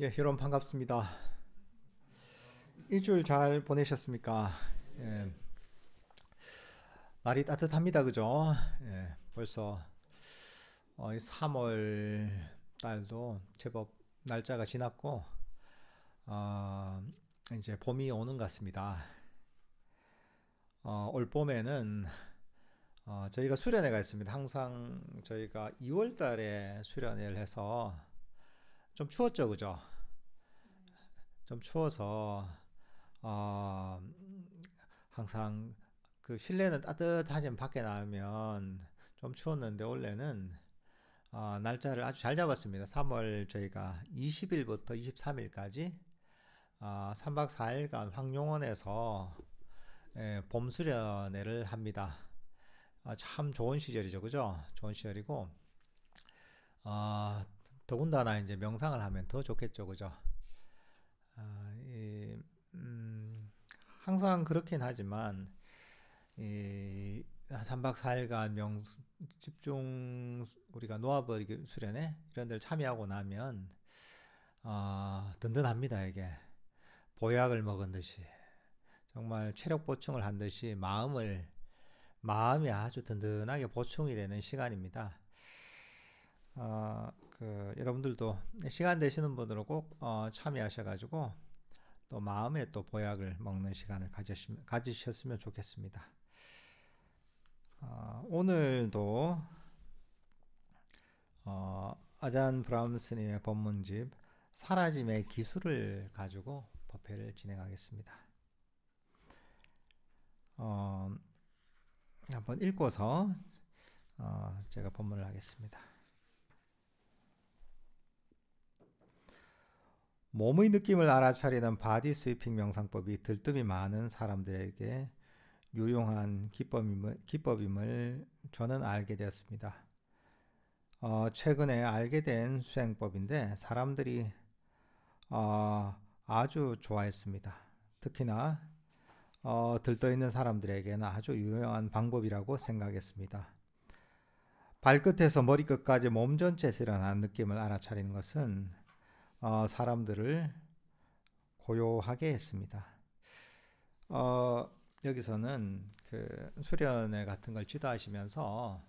예, 여러분 반갑습니다. 일주일 잘 보내셨습니까? 예, 날이 따뜻합니다, 그죠? 예, 벌써 3월 달도 제법 날짜가 지났고, 어, 이제 봄이 오는 것 같습니다. 올 봄에는 저희가 수련회가 있습니다. 항상 저희가 2월 달에 수련회를 해서 좀 추웠죠, 그죠? 좀 추워서 어, 항상 그 실내는 따뜻하지만 밖에 나오면 좀 추웠는데 원래는 날짜를 아주 잘 잡았습니다. 3월 저희가 20일부터 23일까지 3박 4일간 황룡원에서 봄 수련회를 합니다. 참 좋은 시절이죠, 그죠? 좋은 시절이고 어, 더군다나 이제 명상을 하면 더 좋겠죠, 그죠? 아, 이, 음, 항상 그렇긴 하지만 이 3박 4일간 집중 우리가 놓아버리기 수련회 이런 데를 참여하고 나면 든든합니다. 이게 보약을 먹은 듯이 정말 체력 보충을 한 듯이 마음이 아주 든든하게 보충이 되는 시간입니다. 여러분들도 시간 되시는 분들은 꼭 참여하셔가지고 또 마음의 또 보약을 먹는 시간을 가지셨으면 좋겠습니다. 오늘도 아잔 브라움스님의 법문집 사라짐의 기술을 가지고 법회를 진행하겠습니다. 어, 한번 읽고서 제가 법문을 하겠습니다. 몸의 느낌을 알아차리는 바디 스위핑 명상법이 들뜸이 많은 사람들에게 유용한 기법임을 저는 알게 되었습니다. 최근에 알게 된 수행법인데 사람들이 아주 좋아했습니다. 특히나 들떠있는 사람들에게는 아주 유용한 방법이라고 생각했습니다. 발끝에서 머리끝까지 몸 전체에서 일어나는 느낌을 알아차리는 것은 사람들을 고요하게 했습니다. 어, 여기서는 그 수련회 같은 걸 지도하시면서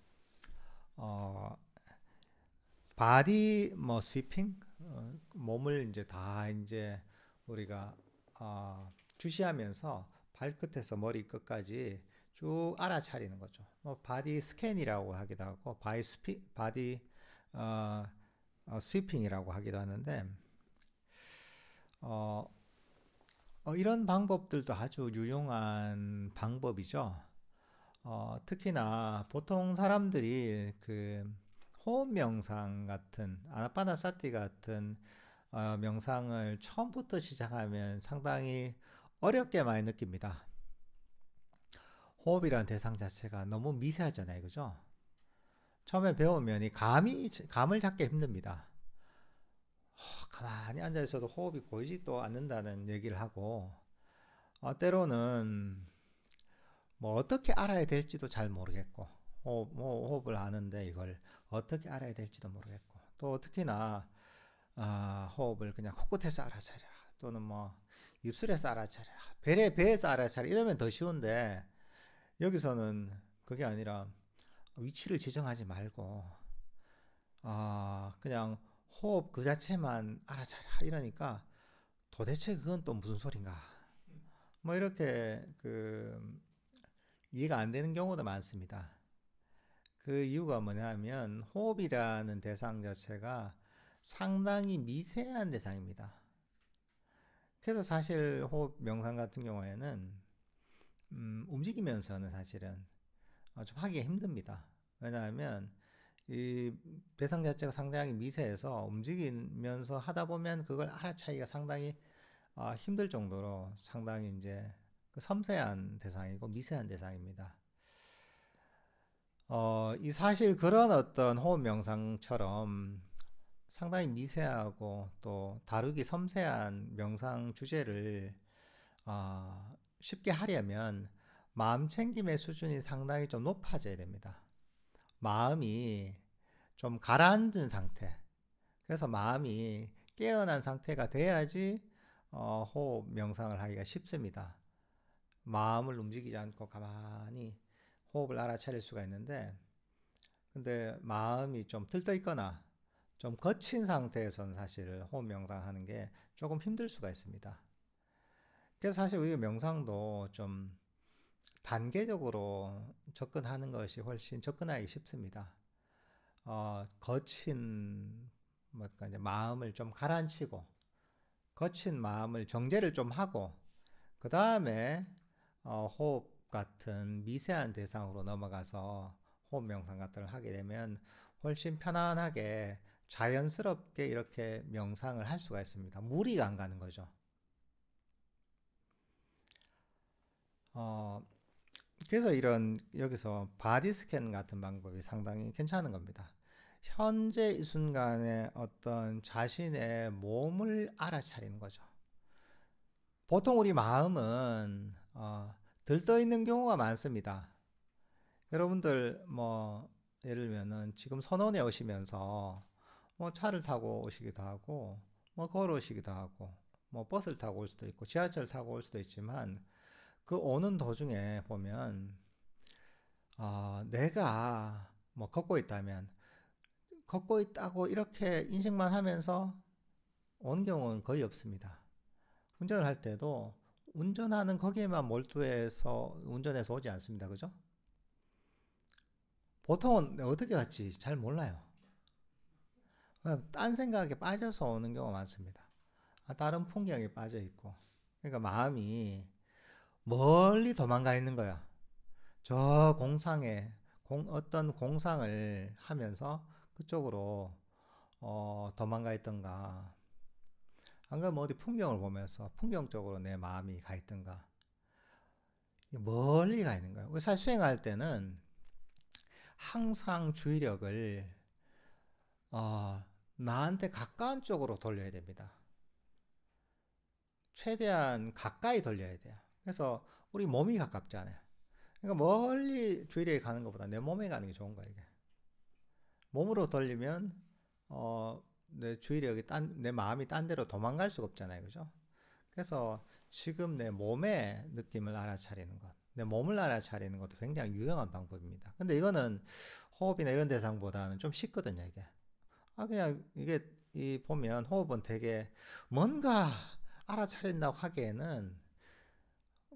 어, 바디 뭐 스위핑 몸을 이제 다 이제 우리가 주시하면서 발끝에서 머리끝까지 쭉 알아차리는 거죠. 뭐 바디 스캔이라고 하기도 하고 바디 어, 스위핑이라고 하기도 하는데 어, 이런 방법들도 아주 유용한 방법이죠. 특히나 보통 사람들이 그 호흡 명상 같은 아나파나사티 같은 명상을 처음부터 시작하면 상당히 어렵게 많이 느낍니다. 호흡이란 대상 자체가 너무 미세하잖아요, 그죠? 처음에 배우면 이 감을 잡기 힘듭니다. 가만히 앉아 있어도 호흡이 보이지도 않는다는 얘기를 하고, 때로는 뭐 어떻게 알아야 될지도 잘 모르겠고, 호흡을 아는데 이걸 어떻게 알아야 될지도 모르겠고, 또 특히나 호흡을 그냥 코끝에서 알아차려라, 또는 뭐 입술에서 알아차려라, 배에서 알아차려라 이러면 더 쉬운데 여기서는 그게 아니라 위치를 지정하지 말고 그냥 호흡 그 자체만 알아차려라 이러니까 도대체 그건 또 무슨 소린가 뭐 이렇게 그 이해가 안 되는 경우도 많습니다. 그 이유가 뭐냐면 호흡이라는 대상 자체가 상당히 미세한 대상입니다. 그래서 사실 호흡 명상 같은 경우에는 움직이면서는 사실은 좀 하기가 힘듭니다. 왜냐하면 이 대상 자체가 상당히 미세해서 움직이면서 하다 보면 그걸 알아차기가 상당히 힘들 정도로 상당히 이제 그 섬세한 대상이고 미세한 대상입니다. 이 사실 그런 어떤 호흡 명상처럼 상당히 미세하고 또 다루기 섬세한 명상 주제를 쉽게 하려면 마음 챙김의 수준이 상당히 좀 높아져야 됩니다. 마음이 좀 가라앉은 상태. 그래서 마음이 깨어난 상태가 돼야지 호흡 명상을 하기가 쉽습니다. 마음을 움직이지 않고 가만히 호흡을 알아차릴 수가 있는데, 근데 마음이 좀 들떠 있거나 좀 거친 상태에서는 사실 호흡 명상하는 게 조금 힘들 수가 있습니다. 그래서 사실 우리 명상도 좀 단계적으로 접근하는 것이 훨씬 접근하기 쉽습니다. 거친 뭐랄까 이제 마음을 좀 가라앉히고 거친 마음을 정제를 좀 하고 그 다음에 호흡 같은 미세한 대상으로 넘어가서 호흡 명상 같은 걸 하게 되면 훨씬 편안하게 자연스럽게 이렇게 명상을 할 수가 있습니다. 무리가 안 가는 거죠. 그래서 이런 여기서 바디 스캔 같은 방법이 상당히 괜찮은 겁니다. 현재 이 순간에 어떤 자신의 몸을 알아차리는 거죠. 보통 우리 마음은 들떠 있는 경우가 많습니다. 여러분들 뭐 예를 들면은 지금 선원에 오시면서 뭐 차를 타고 오시기도 하고 뭐 걸어오시기도 하고 뭐 버스를 타고 올 수도 있고 지하철을 타고 올 수도 있지만 그 오는 도중에 보면 내가 뭐 걷고 있다면 걷고 있다고 이렇게 인식만 하면서 오는 경우는 거의 없습니다. 운전을 할 때도 운전하는 거기에만 몰두해서 운전해서 오지 않습니다. 그죠? 보통은 어떻게 왔지 잘 몰라요. 딴 생각에 빠져서 오는 경우가 많습니다. 다른 풍경에 빠져 있고. 그러니까 마음이 멀리 도망가 있는 거야. 저 공상에 어떤 공상을 하면서 그쪽으로 도망가 있던가 안 그러면 어디 풍경을 보면서 풍경 쪽으로 내 마음이 가 있던가 멀리 가 있는 거예요. 사실 수행할 때는 항상 주의력을 나한테 가까운 쪽으로 돌려야 됩니다. 최대한 가까이 돌려야 돼요. 그래서 우리 몸이 가깝잖아요. 그러니까 멀리 주의력이 가는 것보다 내 몸에 가는 게 좋은 거예요. 이게. 몸으로 돌리면 내 주의력이 내 마음이 딴 데로 도망갈 수가 없잖아요. 그죠? 그래서 지금 내 몸의 느낌을 알아차리는 것, 내 몸을 알아차리는 것도 굉장히 유용한 방법입니다. 근데 이거는 호흡이나 이런 대상보다는 좀 쉽거든요, 이게. 그냥 이게 보면 호흡은 되게 뭔가 알아차린다고 하기에는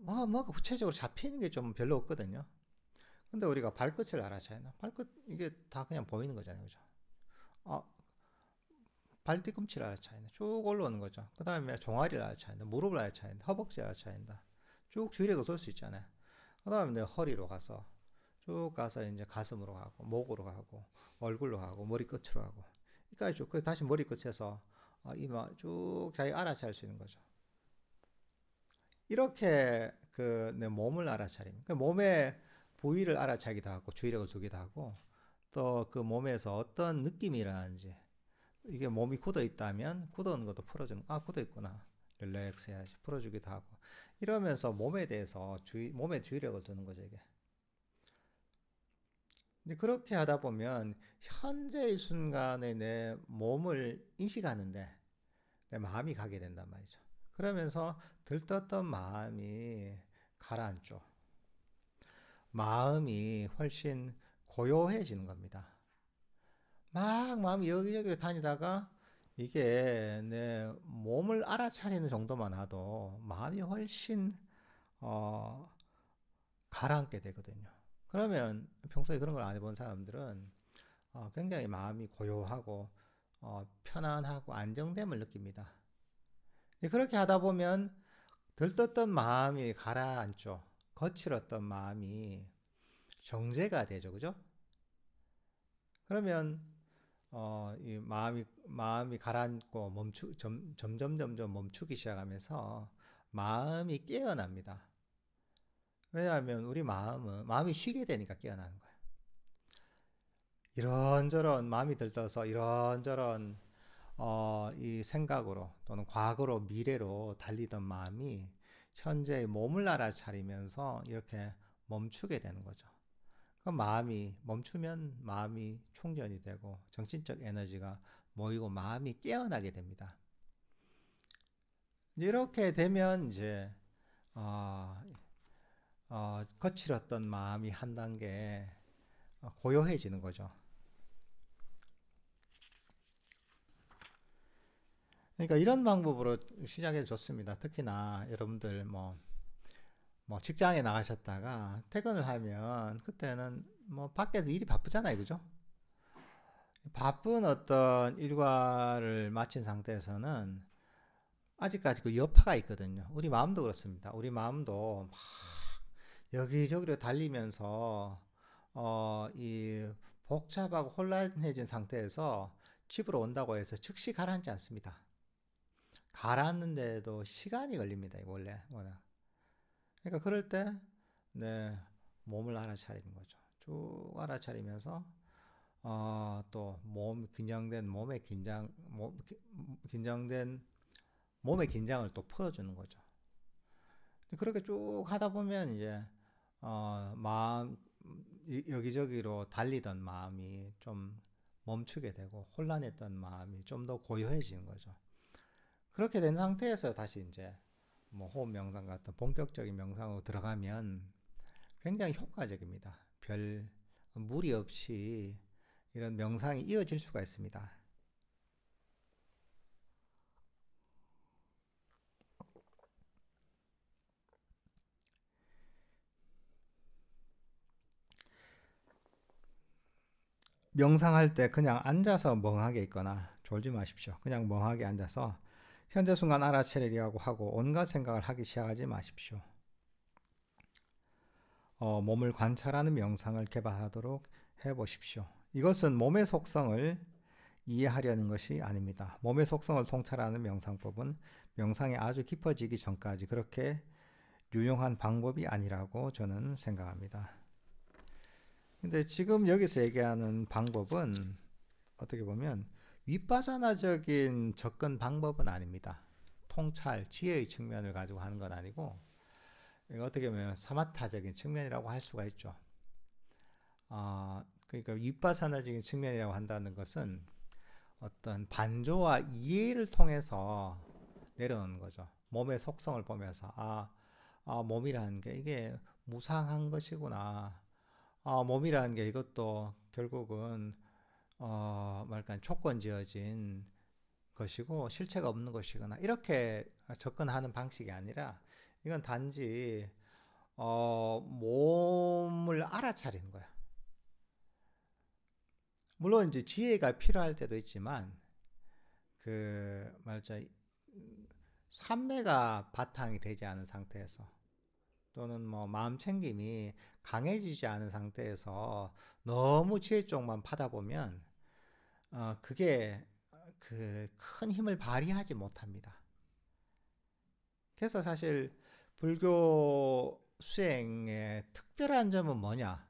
뭐가 구체적으로 잡히는 게 좀 별로 없거든요. 근데 우리가 발끝을 알아차리나? 발끝 이게 다 그냥 보이는 거잖아요, 그죠? 아, 발 뒤꿈치를 알아차린다. 쭉 올라오는 거죠. 그 다음에 종아리를 알아차린다. 무릎을 알아차린다. 허벅지를 알아차린다. 쭉 주의력을 쏠 수 있잖아요. 그 다음에 내 허리로 가서 쭉 가서 이제 가슴으로 가고 목으로 가고 얼굴로 가고 머리 끝으로 가고 여기까지 쭉 다시 머리 끝에서 이마 쭉 자기 알아차릴 수 있는 거죠. 이렇게 그 내 몸을 알아차림. 그 몸의 부위를 알아차기도 하고 주의력을 두기도 하고 또 그 몸에서 어떤 느낌이 일어나는지 이게 몸이 굳어 있다면 굳어있는 것도 풀어주는 굳어 있구나 릴렉스 해야지 풀어주기도 하고 이러면서 몸에 대해서 몸에 주의력을 두는 거죠 이게. 근데 그렇게 하다 보면 현재 이 순간에 내 몸을 인식하는데 내 마음이 가게 된단 말이죠. 그러면서 들떴던 마음이 가라앉죠. 마음이 훨씬 고요해지는 겁니다. 막 마음이 여기저기로 다니다가 이게 내 몸을 알아차리는 정도만 하도 마음이 훨씬 어, 가라앉게 되거든요. 그러면 평소에 그런 걸 안 해본 사람들은 굉장히 마음이 고요하고 편안하고 안정됨을 느낍니다. 그렇게 하다 보면 들떴던 마음이 가라앉죠. 거칠었던 마음이 정제가 되죠, 그죠? 그러면 이 마음이 가라앉고 점점 멈추기 시작하면서 마음이 깨어납니다. 왜냐하면 우리 마음이 쉬게 되니까 깨어나는 거예요. 이런저런 마음이 들떠서 이런저런 이 생각으로 또는 과거로 미래로 달리던 마음이 현재의 몸을 알아차리면서 이렇게 멈추게 되는 거죠. 그 마음이 멈추면 마음이 충전이 되고 정신적 에너지가 모이고 마음이 깨어나게 됩니다. 이렇게 되면 이제 거칠었던 마음이 한 단계 고요해지는 거죠. 그러니까 이런 방법으로 시작해도 좋습니다. 특히나 여러분들 뭐 직장에 나가셨다가 퇴근을 하면 그때는 뭐 밖에서 일이 바쁘잖아요, 그죠? 바쁜 어떤 일과를 마친 상태에서는 아직까지 그 여파가 있거든요. 우리 마음도 그렇습니다. 우리 마음도 막 여기저기로 달리면서 이 복잡하고 혼란해진 상태에서 집으로 온다고 해서 즉시 가라앉지 않습니다. 가라앉는데도 시간이 걸립니다. 이거 원래 워낙. 그러니까 그럴 때 네, 몸을 알아차리는 거죠. 쭉 알아차리면서 또 긴장된 긴장된 몸의 긴장을 또 풀어주는 거죠. 그렇게 쭉 하다 보면 이제 마음 여기저기로 달리던 마음이 좀 멈추게 되고 혼란했던 마음이 좀 더 고요해지는 거죠. 그렇게 된 상태에서 다시 이제 뭐 호흡 명상 같은 본격적인 명상으로 들어가면 굉장히 효과적입니다. 별 무리 없이 이런 명상이 이어질 수가 있습니다. 명상할 때 그냥 앉아서 멍하게 있거나 졸지 마십시오. 그냥 멍하게 앉아서 현재 순간 알아차리려고 하고 온갖 생각을 하기 시작하지 마십시오. 몸을 관찰하는 명상을 개발하도록 해보십시오. 이것은 몸의 속성을 이해하려는 것이 아닙니다. 몸의 속성을 통찰하는 명상법은 명상이 아주 깊어지기 전까지 그렇게 유용한 방법이 아니라고 저는 생각합니다. 근데 지금 여기서 얘기하는 방법은 어떻게 보면 윗바사나적인 접근 방법은 아닙니다. 통찰, 지혜의 측면을 가지고 하는 건 아니고 어떻게 보면 사마타적인 측면이라고 할 수가 있죠. 그러니까 윗바사나적인 측면이라고 한다는 것은 어떤 반조와 이해를 통해서 내려오는 거죠. 몸의 속성을 보면서 몸이라는 게 이게 무상한 것이구나. 몸이라는 게 이것도 결국은 말까 조건 지어진 것이고 실체가 없는 것이거나 이렇게 접근하는 방식이 아니라 이건 단지 몸을 알아차리는 거야. 물론 이제 지혜가 필요할 때도 있지만 그 말자 삼매가 바탕이 되지 않은 상태에서 또는 뭐 마음 챙김이 강해지지 않은 상태에서 너무 지혜 쪽만 파다 보면 그게 그 큰 힘을 발휘하지 못합니다. 그래서 사실 불교 수행의 특별한 점은 뭐냐?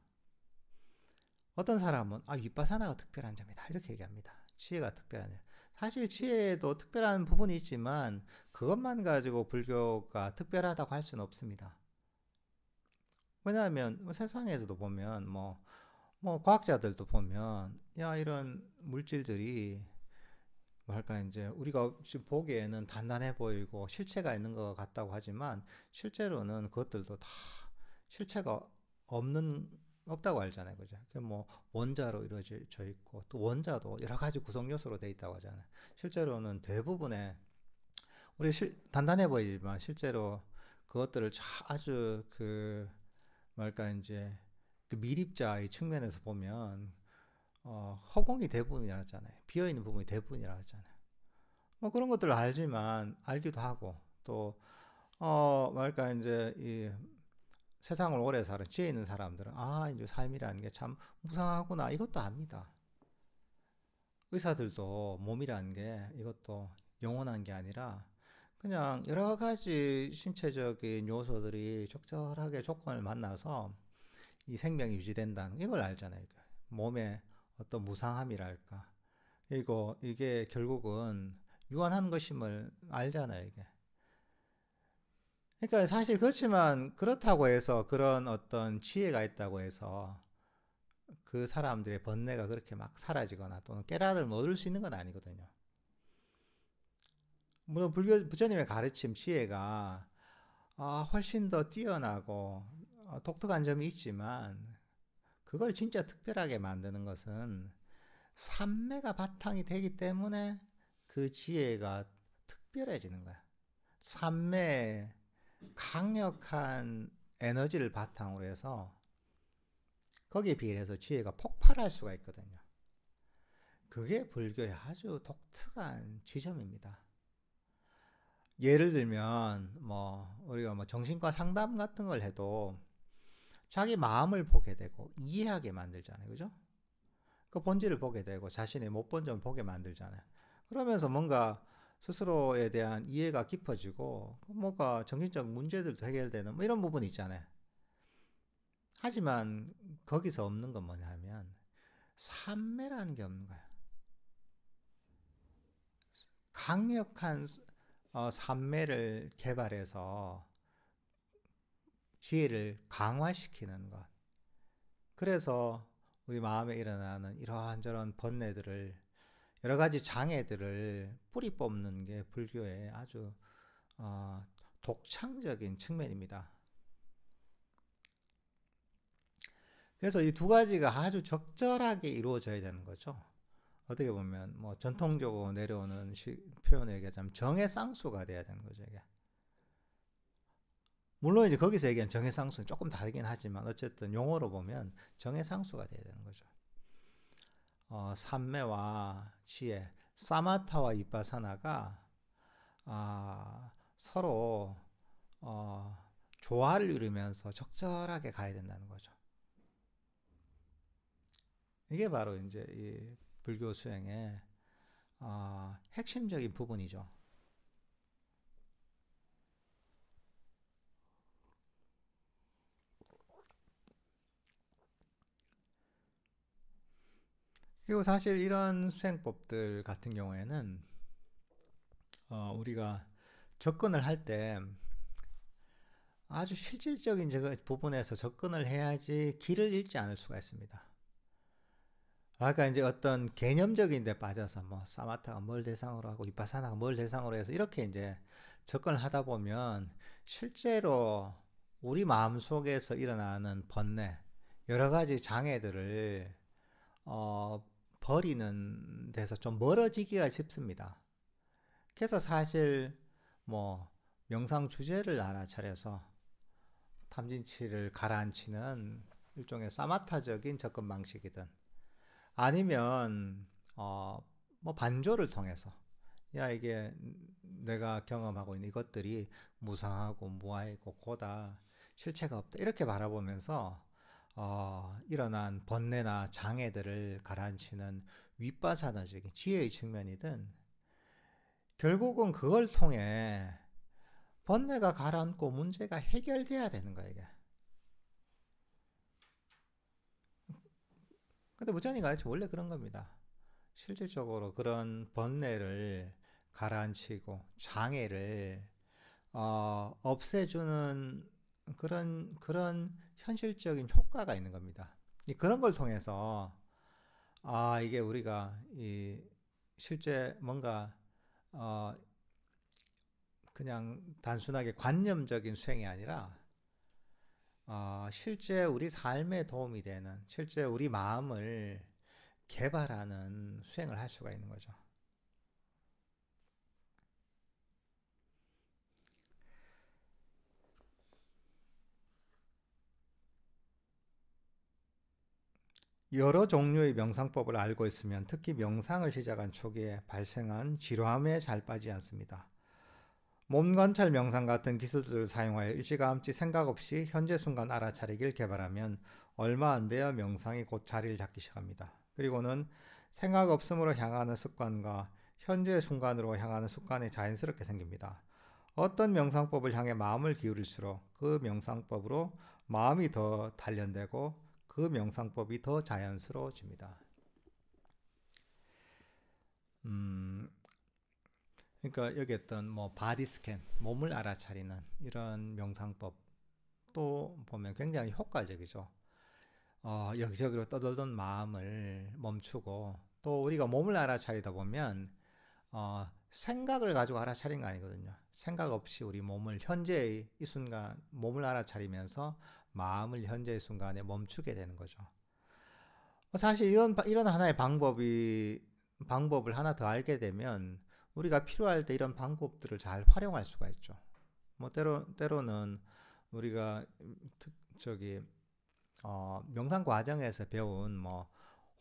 어떤 사람은 윗바사나가 특별한 점이다 이렇게 얘기합니다. 지혜가 특별한 점. 사실 지혜도 특별한 부분이 있지만 그것만 가지고 불교가 특별하다고 할 수는 없습니다. 왜냐하면 세상에서도 보면 뭐 과학자들도 보면 이런 물질들이 뭐랄까 이제 우리가 지금 보기에는 단단해 보이고 실체가 있는 것 같다고 하지만 실제로는 그것들도 다 실체가 없다고 알잖아요, 그죠? 뭐 원자로 이루어져 있고 또 원자도 여러 가지 구성 요소로 돼 있다고 하잖아요. 실제로는 대부분의 우리 단단해 보이지만 실제로 그것들을 아주 그 뭐랄까 이제 그 미립자의 측면에서 보면 허공이 대부분이라 했잖아요. 비어있는 부분이 대부분이라 했잖아요. 뭐 그런 것들을 알기도 하고 또 뭐랄까 이제 이 세상을 오래 살은 지혜 있는 사람들은 이제 삶이라는 게 참 무상하구나 이것도 압니다. 의사들도 몸이라는 게 이것도 영원한 게 아니라 그냥 여러 가지 신체적인 요소들이 적절하게 조건을 만나서 이 생명이 유지된다는 이걸 알잖아요. 몸의 어떤 무상함이랄까. 이게 결국은 유한한 것임을 알잖아요, 이게. 그러니까 사실 그렇지만 그렇다고 해서 그런 어떤 지혜가 있다고 해서 그 사람들의 번뇌가 그렇게 막 사라지거나 또는 깨달음을 얻을 수 있는 건 아니거든요. 물론 불교 부처님의 가르침 지혜가 훨씬 더 뛰어나고 독특한 점이 있지만 그걸 진짜 특별하게 만드는 것은 삼매가 바탕이 되기 때문에 그 지혜가 특별해지는 거야. 삼매의 강력한 에너지를 바탕으로 해서 거기에 비해서 지혜가 폭발할 수가 있거든요. 그게 불교의 아주 독특한 지점입니다. 예를 들면 우리가 정신과 상담 같은 걸 해도 자기 마음을 보게 되고 이해하게 만들잖아요. 그죠? 그 본질을 보게 되고 자신의 못 본 점을 보게 만들잖아요. 그러면서 뭔가 스스로에 대한 이해가 깊어지고 뭔가 정신적 문제들도 해결되는 이런 부분이 있잖아요. 하지만 거기서 없는 건 뭐냐면 삼매라는 게 없는 거야. 강력한 삼매를 개발해서 지혜를 강화시키는 것. 그래서 우리 마음에 일어나는 이러한저런 번뇌들을, 여러 가지 장애들을 뿌리 뽑는 게 불교의 아주 독창적인 측면입니다. 그래서 이 두 가지가 아주 적절하게 이루어져야 되는 거죠. 어떻게 보면 전통적으로 내려오는 표현을 얘기하자면 정의 쌍수가 돼야 되는 거죠. 이게. 물론 이제 거기서 얘기한 정의 쌍수는 조금 다르긴 하지만 어쨌든 용어로 보면 정의 쌍수가 돼야 되는 거죠. 삼매와 지혜, 사마타와 이빠사나가 서로 조화를 이루면서 적절하게 가야 된다는 거죠. 이게 바로 이제 이 불교 수행의 핵심적인 부분이죠. 그리고 사실 이런 수행법들 같은 경우에는 우리가 접근을 할 때 아주 실질적인 부분에서 접근을 해야지 길을 잃지 않을 수가 있습니다. 아까 이제 어떤 개념적인 데 빠져서 사마타가 뭘 대상으로 하고 이파사나가 뭘 대상으로 해서 이렇게 이제 접근을 하다 보면 실제로 우리 마음 속에서 일어나는 번뇌, 여러 가지 장애들을 버리는 데서 좀 멀어지기가 쉽습니다. 그래서 사실 명상 주제를 알아차려서 탐진치를 가라앉히는 일종의 사마타적인 접근 방식이든 아니면 반조를 통해서 이게 내가 경험하고 있는 이것들이 무상하고 무아이고 고다 실체가 없다 이렇게 바라보면서 일어난 번뇌나 장애들을 가라앉히는 윗바사나적인 지혜의 측면이든 결국은 그걸 통해 번뇌가 가라앉고 문제가 해결돼야 되는 거예요. 이게. 근데 부처님 가르쳐 원래 그런 겁니다. 실질적으로 그런 번뇌를 가라앉히고 장애를 없애주는 그런 현실적인 효과가 있는 겁니다. 그런 걸 통해서 이게 우리가 실제 뭔가 그냥 단순하게 관념적인 수행이 아니라 실제 우리 삶에 도움이 되는, 실제 우리 마음을 개발하는 수행을 할 수가 있는 거죠. 여러 종류의 명상법을 알고 있으면 특히 명상을 시작한 초기에 발생한 지루함에 잘 빠지지 않습니다. 몸 관찰 명상 같은 기술들을 사용하여 일찌감치 생각 없이 현재 순간 알아차리기를 개발하면 얼마 안 되어 명상이 곧 자리를 잡기 시작합니다. 그리고는 생각 없음으로 향하는 습관과 현재 순간으로 향하는 습관이 자연스럽게 생깁니다. 어떤 명상법을 향해 마음을 기울일수록 그 명상법으로 마음이 더 단련되고 그 명상법이 더 자연스러워집니다. 그러니까 여기 어떤 바디 스캔, 몸을 알아차리는 이런 명상법도 보면 굉장히 효과적이죠. 여기저기로 떠돌던 마음을 멈추고 또 우리가 몸을 알아차리다 보면 생각을 가지고 알아차린 거 아니거든요. 생각 없이 우리 몸을 현재의 이 순간 몸을 알아차리면서 마음을 현재의 순간에 멈추게 되는 거죠. 사실 이런 하나의 방법을 하나 더 알게 되면 우리가 필요할 때 이런 방법들을 잘 활용할 수가 있죠. 뭐 때로는 우리가 저기 명상 과정에서 배운 뭐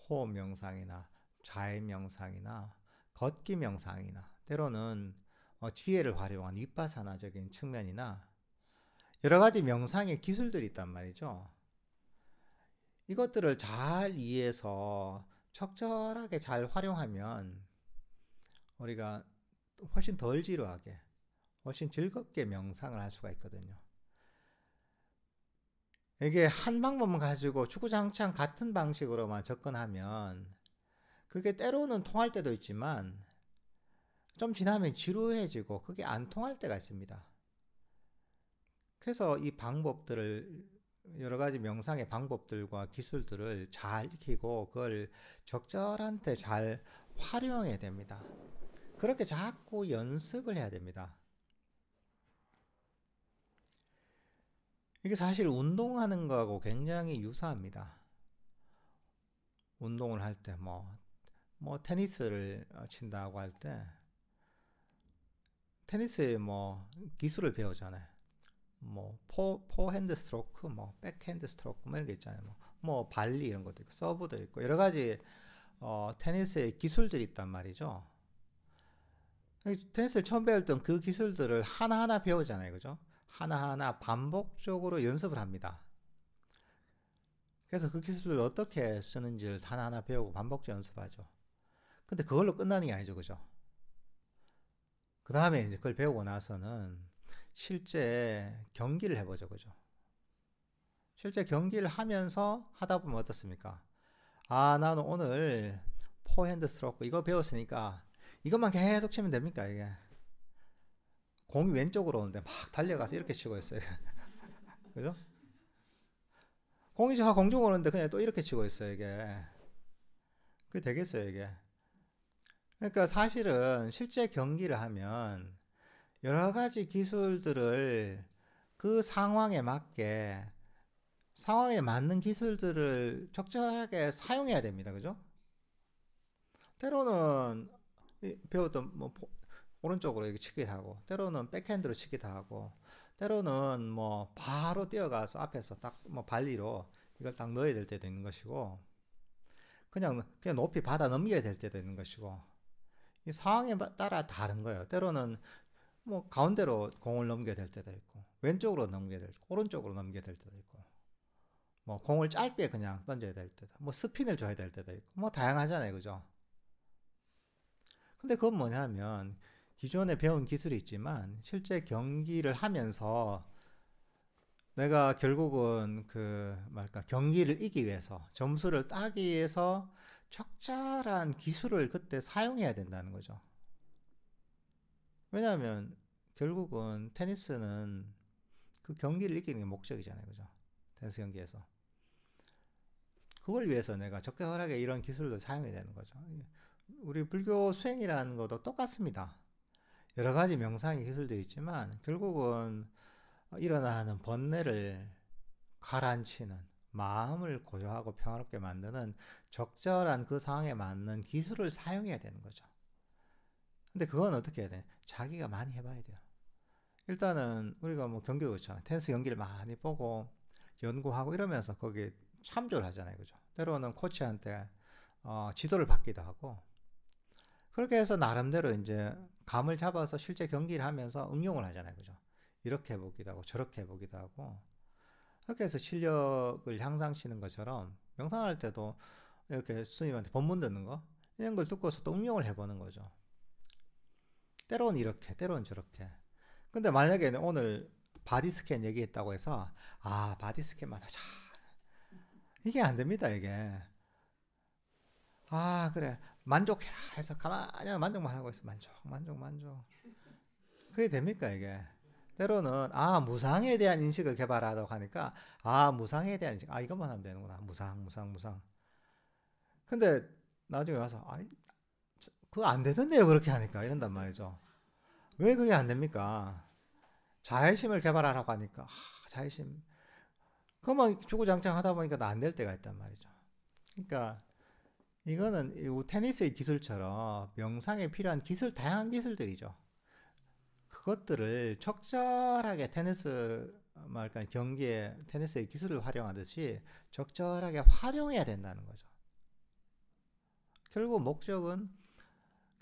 호흡 명상이나 자해 명상이나 걷기 명상이나 때로는 지혜를 활용한 위파사나적인 측면이나 여러 가지 명상의 기술들이 있단 말이죠. 이것들을 잘 이해해서 적절하게 잘 활용하면 우리가 훨씬 덜 지루하게, 훨씬 즐겁게 명상을 할 수가 있거든요. 이게 한 방법만 가지고 주구장창 같은 방식으로만 접근하면 그게 때로는 통할 때도 있지만 좀 지나면 지루해지고 그게 안 통할 때가 있습니다. 그래서 이 방법들을 여러 가지 명상의 방법들과 기술들을 잘 익히고 그걸 적절한 때 잘 활용해야 됩니다. 그렇게 자꾸 연습을 해야 됩니다. 이게 사실 운동하는 거하고 굉장히 유사합니다. 운동을 할 때 뭐 테니스를 친다고 할 때 테니스의 뭐 기술을 배우잖아요. 뭐 포핸드 스트로크, 뭐 백핸드 스트로크 뭐 이런 게 있잖아요. 뭐 발리 이런 것도 있고 서브도 있고 여러 가지 테니스의 기술들이 있단 말이죠. 테니스를 처음 배울 땐 그 기술들을 하나하나 배우잖아요. 그죠? 하나하나 반복적으로 연습을 합니다. 그래서 그 기술을 어떻게 쓰는지를 하나하나 배우고 반복적으로 연습하죠. 근데 그걸로 끝나는 게 아니죠. 그죠? 그 다음에 이제 그걸 배우고 나서는 실제 경기를 해보죠. 그죠? 실제 경기를 하면서 하다 보면 어떻습니까? 아, 나는 오늘 포핸드 스트로크 이거 배웠으니까 이것만 계속 치면 됩니까? 이게 공이 왼쪽으로 오는데 막 달려가서 이렇게 치고 있어요. 그죠? 공이 저 공중으로 오는데 그냥 또 이렇게 치고 있어요. 이게 그게 되겠어요. 이게 그러니까 사실은 실제 경기를 하면 여러 가지 기술들을 그 상황에 맞게 상황에 맞는 기술들을 적절하게 사용해야 됩니다. 그죠? 때로는 배웠던 뭐 오른쪽으로 이렇게 치기도 하고 때로는 백핸드로 치기도 하고 때로는 뭐 바로 뛰어가서 앞에서 딱 뭐 발리로 이걸 딱 넣어야 될 때도 있는 것이고 그냥 높이 받아 넘겨야 될 때도 있는 것이고 이 상황에 따라 다른 거예요. 때로는 뭐 가운데로 공을 넘겨야 될 때도 있고 왼쪽으로 넘겨야 될 오른쪽으로 넘겨야 될 때도 있고 뭐 공을 짧게 그냥 던져야 될 때도 뭐 스핀을 줘야 될 때도 있고 뭐 다양하잖아요. 그죠? 근데 그건 뭐냐면 기존에 배운 기술이 있지만 실제 경기를 하면서 내가 결국은 경기를 이기기 위해서 점수를 따기 위해서 적절한 기술을 그때 사용해야 된다는 거죠. 왜냐하면 결국은 테니스는 그 경기를 이기는 게 목적이잖아요. 그죠? 테니스 경기에서. 그걸 위해서 내가 적절하게 이런 기술을 사용해야 되는 거죠. 우리 불교 수행이라는 것도 똑같습니다. 여러 가지 명상의 기술도 있지만 결국은 일어나는 번뇌를 가라앉히는 마음을 고요하고 평화롭게 만드는 적절한 그 상황에 맞는 기술을 사용해야 되는 거죠. 근데 그건 어떻게 해야 돼? 자기가 많이 해봐야 돼요. 일단은 우리가 뭐 경기 그렇잖아요. 테니스 경기를 많이 보고 연구하고 이러면서 거기에 참조를 하잖아요. 그죠? 때로는 코치한테 지도를 받기도 하고 그렇게 해서 나름대로 이제 감을 잡아서 실제 경기를 하면서 응용을 하잖아요. 그죠? 이렇게 해보기도 하고 저렇게 해보기도 하고 그렇게 해서 실력을 향상시키는 것처럼 명상할 때도 이렇게 스님한테 법문 듣는 거 이런 걸 듣고서 또 응용을 해보는 거죠. 때로는 이렇게 때로는 저렇게 근데 만약에 오늘 바디스캔 얘기했다고 해서 바디스캔만 하자 이게 안 됩니다. 이게 그래 만족해라 해서 가만히 만족만 하고 있어. 만족 그게 됩니까? 이게 때로는 무상에 대한 인식을 개발하다고 하니까 무상에 대한 인식 이것만 하면 되는구나. 무상 근데 나중에 와서 그거 안 되던데요, 그렇게 하니까. 이런단 말이죠. 왜 그게 안 됩니까? 자의심을 개발하라고 하니까, 자의심. 그만 주구장창 하다 보니까 안 될 때가 있단 말이죠. 그러니까, 이거는 테니스의 기술처럼 명상에 필요한 기술, 다양한 기술들이죠. 그것들을 적절하게 말까 경기에 테니스의 기술을 활용하듯이 적절하게 활용해야 된다는 거죠. 결국 목적은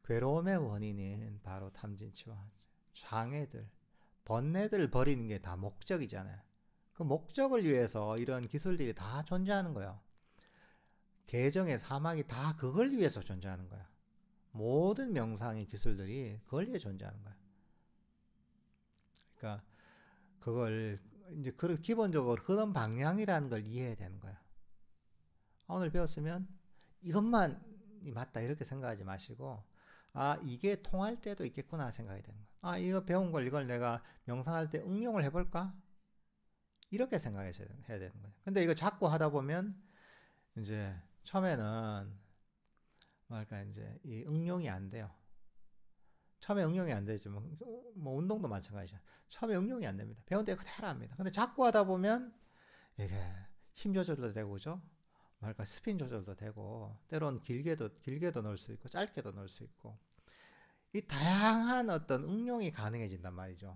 괴로움의 원인인 바로 탐진치와 장애들, 번뇌들을 버리는 게 다 목적이잖아요. 그 목적을 위해서 이런 기술들이 다 존재하는 거예요. 계정의 사막이 다 그걸 위해서 존재하는 거야. 모든 명상의 기술들이 그걸 위해 존재하는 거야. 그러니까 그걸 이제 기본적으로 그런 방향이라는 걸 이해해야 되는 거야. 오늘 배웠으면 이것만 맞다 이렇게 생각하지 마시고, 이게 통할 때도 있겠구나 생각이 되는 거야. 이거 배운 걸 이걸 내가 명상할 때 응용을 해볼까? 이렇게 생각해야 되는 거예요. 근데 이거 자꾸 하다 보면 이제 처음에는 뭐랄까 이제 이 응용이 안 돼요. 처음에 응용이 안 되죠. 뭐 운동도 마찬가지죠. 처음에 응용이 안 됩니다. 배운 데 그대로 합니다. 근데 자꾸 하다 보면 이게 힘 조절도 되고, 그죠? 뭐랄까 스핀 조절도 되고, 때론 길게도 넣을 수 있고, 짧게도 넣을 수 있고, 이 다양한 어떤 응용이 가능해진단 말이죠.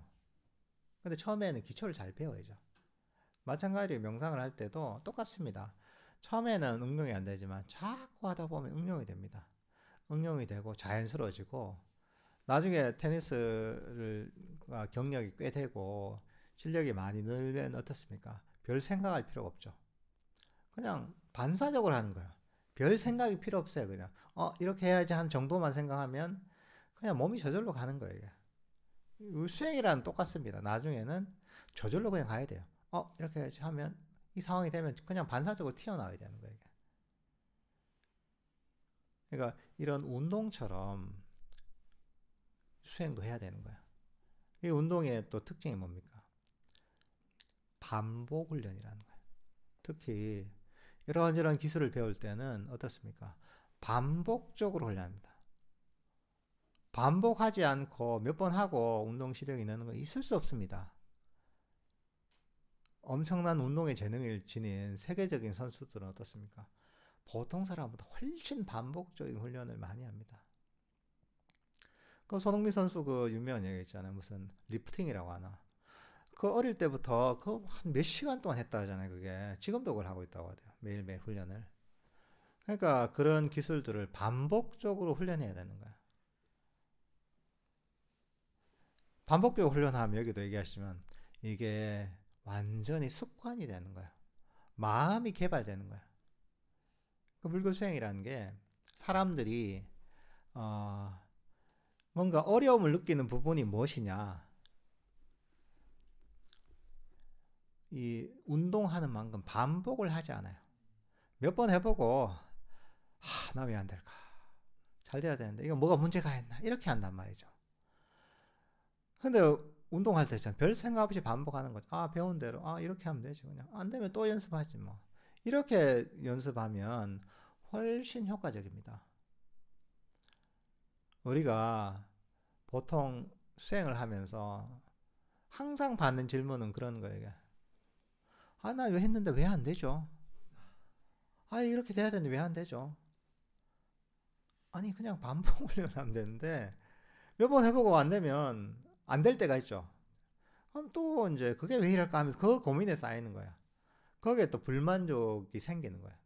근데 처음에는 기초를 잘 배워야죠. 마찬가지로 명상을 할 때도 똑같습니다. 처음에는 응용이 안 되지만 자꾸 하다 보면 응용이 됩니다. 응용이 되고 자연스러워지고, 나중에 테니스를 경력이 꽤 되고 실력이 많이 늘면 어떻습니까? 별 생각할 필요가 없죠. 그냥 반사적으로 하는 거예요. 별 생각이 필요 없어요. 그냥 이렇게 해야지 한 정도만 생각하면 그냥 몸이 저절로 가는 거예요. 수행이랑 똑같습니다. 나중에는 저절로 그냥 가야 돼요. 이렇게 하면 이 상황이 되면 그냥 반사적으로 튀어나와야 되는 거예요. 그러니까 이런 운동처럼 수행도 해야 되는 거야. 이 운동의 또 특징이 뭡니까? 반복 훈련이라는 거야. 특히 이런저런 기술을 배울 때는 어떻습니까? 반복적으로 훈련합니다. 반복하지 않고 몇 번 하고 운동 실력이 느는 건 있을 수 없습니다. 엄청난 운동의 재능을 지닌 세계적인 선수들은 어떻습니까? 보통 사람보다 훨씬 반복적인 훈련을 많이 합니다. 그 손흥민 선수 그 유명한 얘기 있잖아요. 무슨 리프팅이라고 하나. 그 어릴 때부터 그 한 몇 시간 동안 했다 하잖아요. 그게 지금도 그걸 하고 있다고 하대요. 매일매일 훈련을. 그러니까 그런 기술들을 반복적으로 훈련해야 되는 거야. 반복적으로 훈련하면 여기도 얘기하시면 이게 완전히 습관이 되는 거야. 마음이 개발되는 거야. 그 불교 수행이라는 게 사람들이 뭔가 어려움을 느끼는 부분이 무엇이냐? 이 운동하는 만큼 반복을 하지 않아요. 몇 번 해보고 나 왜 안 될까? 잘 돼야 되는데 이거 뭐가 문제가 있나? 이렇게 한단 말이죠. 근데 운동할 때 있잖아요. 별 생각 없이 반복하는 거죠. 배운 대로 이렇게 하면 되지 그냥. 안 되면 또 연습하지 뭐. 이렇게 연습하면 훨씬 효과적입니다. 우리가 보통 수행을 하면서 항상 받는 질문은 그런 거예요. 나 왜 했는데 왜 안 되죠? 이렇게 돼야 되는데 왜 안 되죠? 아니 그냥 반복 훈련하면 되는데 몇 번 해보고 안 되면 안 될 때가 있죠. 그럼 또 이제 그게 왜 이럴까 하면서 그 고민에 쌓이는 거야. 거기에 또 불만족이 생기는 거야.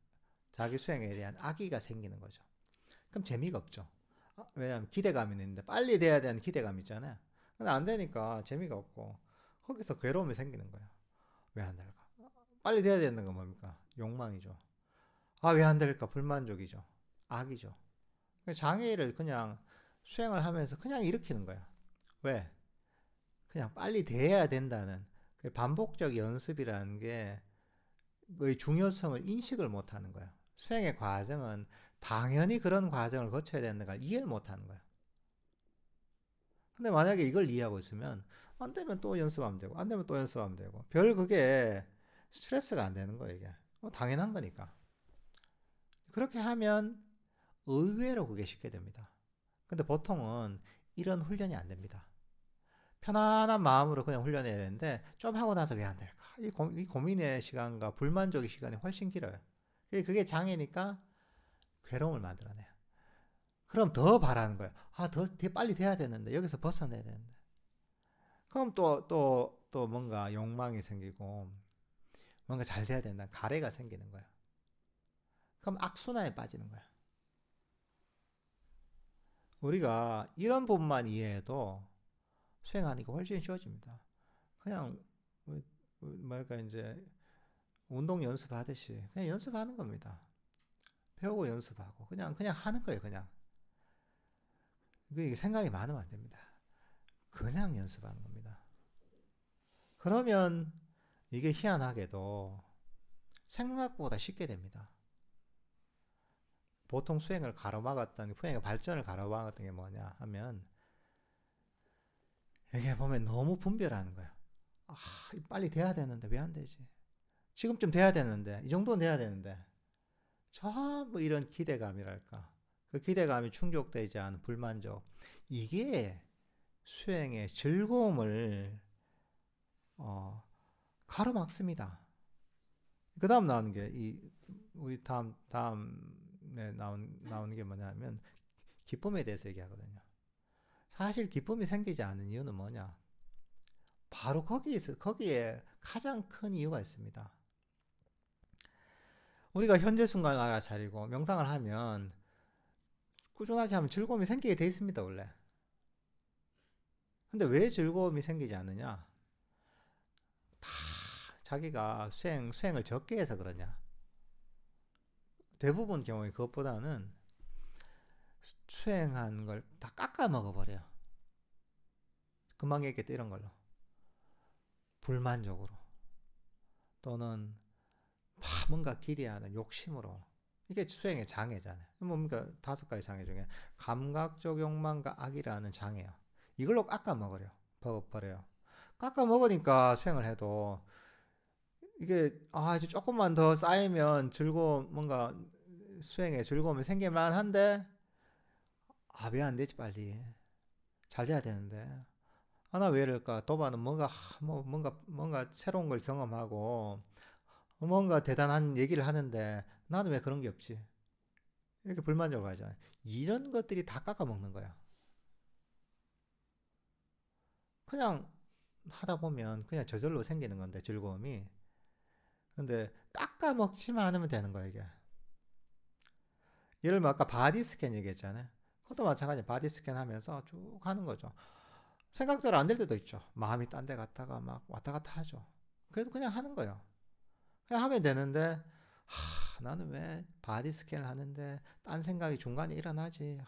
자기 수행에 대한 악의가 생기는 거죠. 그럼 재미가 없죠. 왜냐하면 기대감이 있는데 빨리 돼야 되는 기대감이 있잖아요. 근데 안 되니까 재미가 없고 거기서 괴로움이 생기는 거예요. 왜 안 될까? 빨리 돼야 되는 건 뭡니까? 욕망이죠. 왜 안 될까? 불만족이죠. 악이죠. 장애를 그냥 수행을 하면서 그냥 일으키는 거야. 왜? 그냥 빨리 돼야 된다는 반복적 연습이라는 게 그 중요성을 인식을 못하는 거야. 수행의 과정은 당연히 그런 과정을 거쳐야 되는 걸 이해를 못하는 거야. 근데 만약에 이걸 이해하고 있으면 안 되면 또 연습하면 되고 안 되면 또 연습하면 되고 별 그게 스트레스가 안 되는 거야 이게. 당연한 거니까. 그렇게 하면 의외로 그게 쉽게 됩니다. 근데 보통은 이런 훈련이 안 됩니다. 편안한 마음으로 그냥 훈련해야 되는데 좀 하고 나서 왜 안 될까? 이 고민의 시간과 불만족의 시간이 훨씬 길어요. 그게 장애니까 괴로움을 만들어내요. 그럼 더 바라는 거예요. 더 빨리 돼야 되는데 여기서 벗어나야 되는데. 그럼 또 뭔가 욕망이 생기고 뭔가 잘 돼야 된다는 가래가 생기는 거예요. 그럼 악순환에 빠지는 거예요. 우리가 이런 부분만 이해해도 수행하니까 훨씬 쉬워집니다. 그냥 뭐랄까 이제 운동 연습하듯이 그냥 연습하는 겁니다. 배우고 연습하고 그냥 하는 거예요. 그냥 이게 생각이 많으면 안 됩니다. 그냥 연습하는 겁니다. 그러면 이게 희한하게도 생각보다 쉽게 됩니다. 보통 수행을 가로막았던 수행의 발전을 가로막았던 게 뭐냐 하면 이게 보면 너무 분별하는 거예요. 빨리 돼야 되는데 왜 안 되지? 지금쯤 돼야 되는데 이 정도는 돼야 되는데 전부 이런 기대감이랄까 그 기대감이 충족되지 않은 불만족 이게 수행의 즐거움을 가로막습니다. 그 다음 나오는 게 우리 다음에 나오는 게 뭐냐면 기쁨에 대해서 얘기하거든요. 사실 기쁨이 생기지 않는 이유는 뭐냐? 바로 거기에 가장 큰 이유가 있습니다. 우리가 현재 순간을 알아차리고 명상을 하면 꾸준하게 하면 즐거움이 생기게 돼 있습니다, 원래. 근데 왜 즐거움이 생기지 않느냐? 다 자기가 수행을 적게 해서 그러냐? 대부분 경우에 그것보다는 수행한 걸 다 깎아 먹어버려요. 금방 얘기했던 이런 걸로. 불만족으로. 또는 뭔가 기대하는 욕심으로. 이게 수행의 장애잖아요. 뭡니까? 5가지 장애 중에 감각적 욕망과 악이라는 장애요. 이걸로 깎아 버려요. 깎아 먹으니까 수행을 해도 이게 이제 조금만 더 쌓이면 뭔가 수행에 즐거움이 생길만 한데 왜 안 되지 빨리 잘 돼야 되는데 나 왜 이럴까? 도반은 뭔가 새로운 걸 경험하고 뭔가 대단한 얘기를 하는데 나는 왜 그런 게 없지? 이렇게 불만족을 하잖아요. 이런 것들이 다 깎아먹는 거야. 그냥 하다 보면 그냥 저절로 생기는 건데 즐거움이. 근데 깎아먹지만 않으면 되는 거야 이게. 예를 들면 아까 바디 스캔 얘기했잖아요. 그것도 마찬가지 바디 스캔 하면서 쭉 하는 거죠. 생각대로 안 될 때도 있죠. 마음이 딴 데 갔다가 막 왔다 갔다 하죠. 그래도 그냥 하는 거예요. 그냥 하면 되는데 나는 왜 바디 스캔을 하는데 딴 생각이 중간에 일어나지?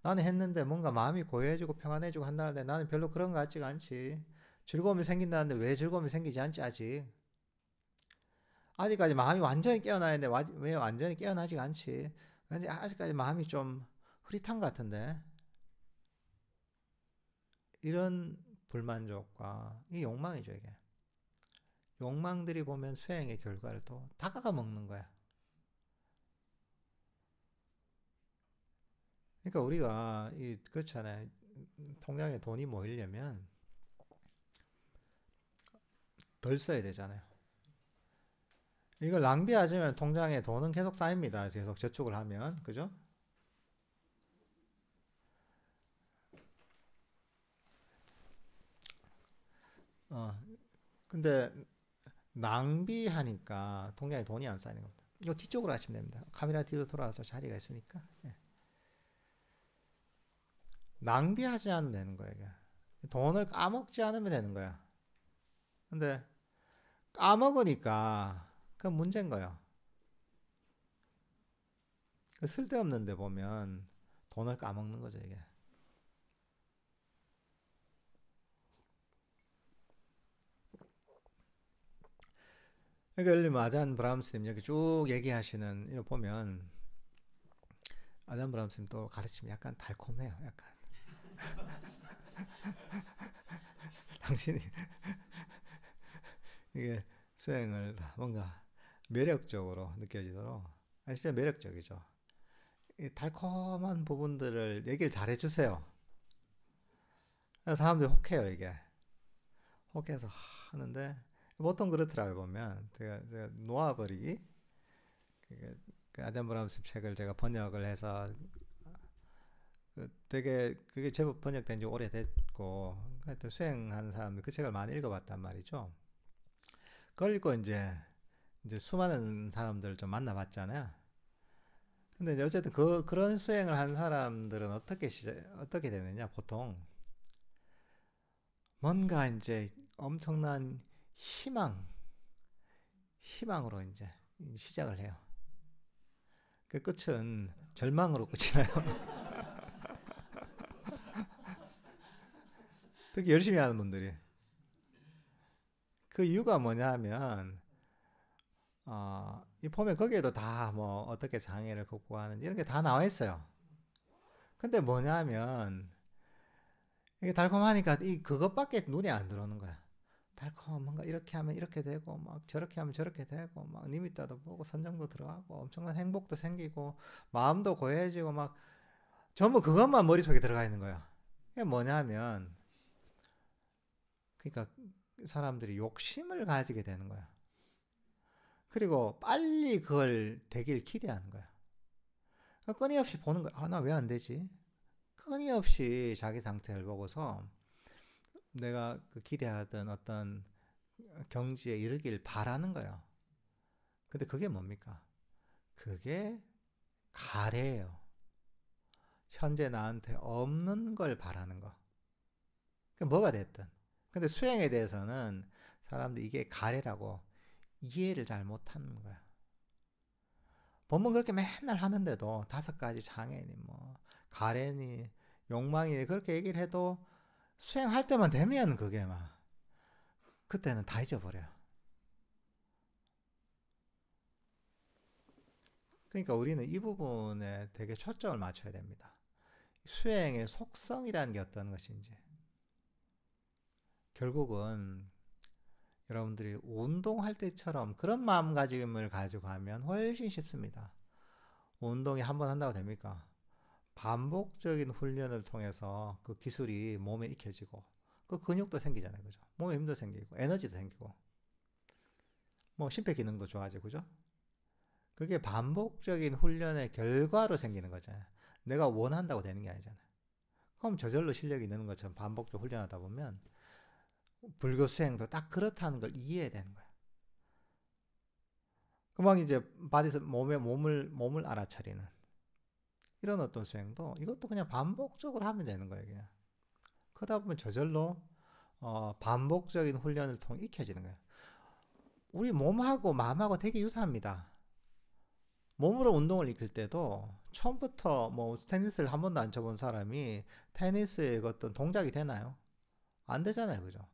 나는 했는데 뭔가 마음이 고요해지고 평안해지고 한다는데 나는 별로 그런 것 같지가 않지. 즐거움이 생긴다는데 왜 즐거움이 생기지 않지 아직? 아직까지 마음이 완전히 깨어나야 되는데 왜 완전히 깨어나지가 않지? 아직까지 마음이 좀 흐릿한 것 같은데 이런 불만족과 이 욕망이죠 이게. 욕망들이 보면 수행의 결과를 또 다 깎아먹는 거야. 그러니까 우리가 그렇잖아요. 통장에 돈이 모이려면 덜 써야 되잖아요. 이걸 낭비하지만 통장에 돈은 계속 쌓입니다. 계속 저축을 하면 그죠? 근데 낭비하니까 통장에 돈이 안 쌓이는 겁니다. 이거 뒤쪽으로 하시면 됩니다. 카메라 뒤로 돌아와서 자리가 있으니까. 예. 낭비하지 않으면 되는 거예요. 이게. 돈을 까먹지 않으면 되는 거야. 근데 까먹으니까 그 문제인 거예요. 그 쓸데없는데 보면 돈을 까먹는 거죠 이게. 그러니까 예를 들면 아잔 브람스님 여기 쭉 얘기하시는 이거 보면 아잔 브람스님 또 가르치면 약간 달콤해요. 약간 당신이 이게 수행을 뭔가 매력적으로 느껴지도록 진짜 매력적이죠. 이 달콤한 부분들을 얘기를 잘 해주세요. 사람들이 혹해요, 이게. 혹해서 하는데, 보통 그렇더라고요, 보면. 제가 놓아버리기. 그 아담 브라움스 책을 제가 번역을 해서, 되게, 그게 제법 번역된 지 오래됐고, 하여튼 수행하는 사람들 그 책을 많이 읽어봤단 말이죠. 그걸 읽고 이제 수많은 사람들 좀 만나봤잖아요. 근데 이제 어쨌든 그런 수행을 한 사람들은 어떻게 되느냐, 보통. 뭔가 이제 엄청난 희망으로 이제 시작을 해요. 그 끝은 절망으로 끝이 나요. 특히 열심히 하는 분들이. 그 이유가 뭐냐 하면, 이 보면 거기에도 다 뭐 어떻게 장애를 극복하는지 이런 게 다 나와 있어요. 근데 뭐냐 하면, 이게 달콤하니까 그것밖에 눈에 안 들어오는 거야. 달콤 뭔가 이렇게 하면 이렇게 되고 막 저렇게 하면 저렇게 되고 막 니미따도 보고 선정도 들어가고 엄청난 행복도 생기고 마음도 고요해지고 막 전부 그것만 머릿속에 들어가 있는 거야. 이게 뭐냐면 그러니까 사람들이 욕심을 가지게 되는 거야. 그리고 빨리 그걸 되길 기대하는 거야. 끊임없이 보는 거야. 나 왜 안 되지? 끊임없이 자기 상태를 보고서 내가 그 기대하던 어떤 경지에 이르길 바라는 거예요. 근데 그게 뭡니까? 그게 가래예요. 현재 나한테 없는 걸 바라는 거. 그 뭐가 됐든. 근데 수행에 대해서는 사람들이 이게 가래라고 이해를 잘 못하는 거야. 법문 그렇게 맨날 하는데도 5가지 장애니 뭐 가래니 욕망이니 그렇게 얘기를 해도 수행할 때만 되면 그게 막 그때는 다 잊어버려요. 그러니까 우리는 이 부분에 되게 초점을 맞춰야 됩니다. 수행의 속성이라는 게 어떤 것인지. 결국은 여러분들이 운동할 때처럼 그런 마음가짐을 가지고 하면 훨씬 쉽습니다. 운동이 한 번 한다고 됩니까? 반복적인 훈련을 통해서 그 기술이 몸에 익혀지고 그 근육도 생기잖아요. 그죠? 몸에 힘도 생기고 에너지도 생기고 뭐 심폐기능도 좋아지고 그죠? 그게 반복적인 훈련의 결과로 생기는 거잖아요. 내가 원한다고 되는 게 아니잖아요. 그럼 저절로 실력이 느는 것처럼 반복적으로 훈련하다 보면 불교 수행도 딱 그렇다는 걸 이해해야 되는 거야. 금방 이제 바디스 몸을 알아차리는 이런 어떤 수행도 이것도 그냥 반복적으로 하면 되는 거예요. 그냥. 그러다 보면 저절로 반복적인 훈련을 통해 익혀지는 거예요. 우리 몸하고 마음하고 되게 유사합니다. 몸으로 운동을 익힐 때도 처음부터 뭐 테니스를 한 번도 안 쳐본 사람이 테니스의 어떤 동작이 되나요? 안 되잖아요. 그죠?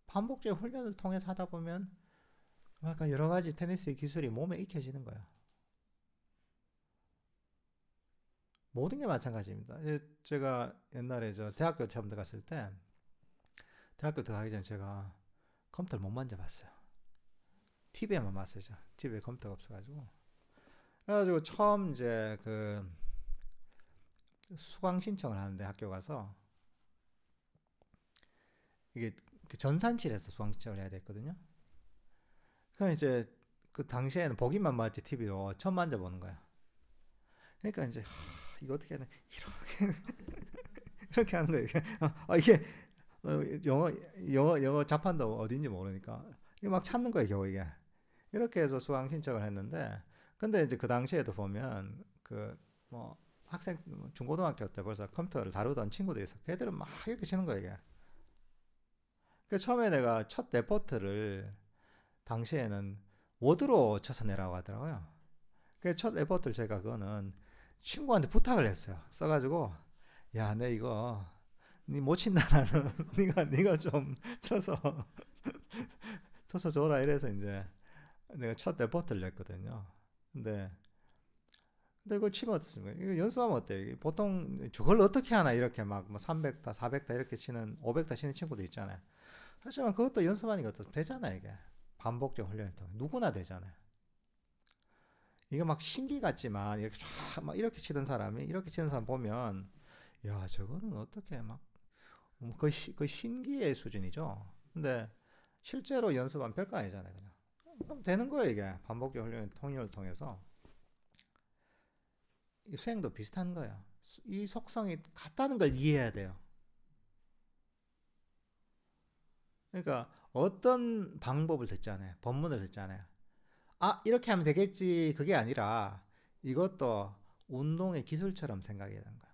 반복적인 훈련을 통해서 하다 보면 약간 여러 가지 테니스의 기술이 몸에 익혀지는 거예요. 모든 게 마찬가지입니다. 제가 옛날에 저 대학교 처음 들어갔을 때 대학교 들어가기 전에 제가 컴퓨터를 못 만져봤어요. TV에만 봤어요. 집에 컴퓨터가 없어가지고. 그래가지고 처음 이제 그 수강 신청을 하는데 학교 가서 이게 그 전산실에서 수강 신청을 해야 됐거든요. 그럼 이제 그 당시에는 보기만 봤지 TV로 처음 만져보는 거야. 그러니까 이제 이거 어떻게 하나 이렇게 이렇게 하는 거예요. 이게 영어 자판도 어딘지 모르니까 이게 막 찾는 거예요. 겨우 이게 이렇게 해서 수강 신청을 했는데 근데 이제 그 당시에도 보면 그 뭐 학생 중고등학교 때 벌써 컴퓨터를 다루던 친구들이 있어. 걔들은 막 이렇게 치는 거예요. 이게. 그 처음에 내가 첫 레포트를 당시에는 워드로 쳐서 내라고 하더라고요. 그 첫 레포트를 제가 그거는 친구한테 부탁을 했어요. 써가지고 야, 내 이거 니 못 친다 나는 네가 좀 쳐서 줘라 이래서 이제 내가 첫 레포트를 냈거든요. 근데 이거 치면 어떻습니까? 이거 연습하면 어때요? 보통 저걸 어떻게 하나 이렇게 막뭐 300다, 400다 이렇게 치는 500다 치는 친구도 있잖아요. 하지만 그것도 연습하니까 또 되잖아요, 이게. 반복적 훈련을 통해 누구나 되잖아요. 이게 막 신기 같지만 이렇게 쫙막 이렇게 치던 사람이 이렇게 치는 사람 보면 야 저거는 어떻게 막 거의 신기의 수준이죠. 근데 실제로 연습하면 별거 아니잖아요. 그냥 그럼 되는 거예요. 이게 반복적 훈련 통역을 통해서 이 수행도 비슷한 거예요. 이 속성이 같다는 걸 이해해야 돼요. 그러니까 어떤 방법을 듣잖아요. 법문을 듣잖아요. 아 이렇게 하면 되겠지 그게 아니라 이것도 운동의 기술처럼 생각해야 되는 거야.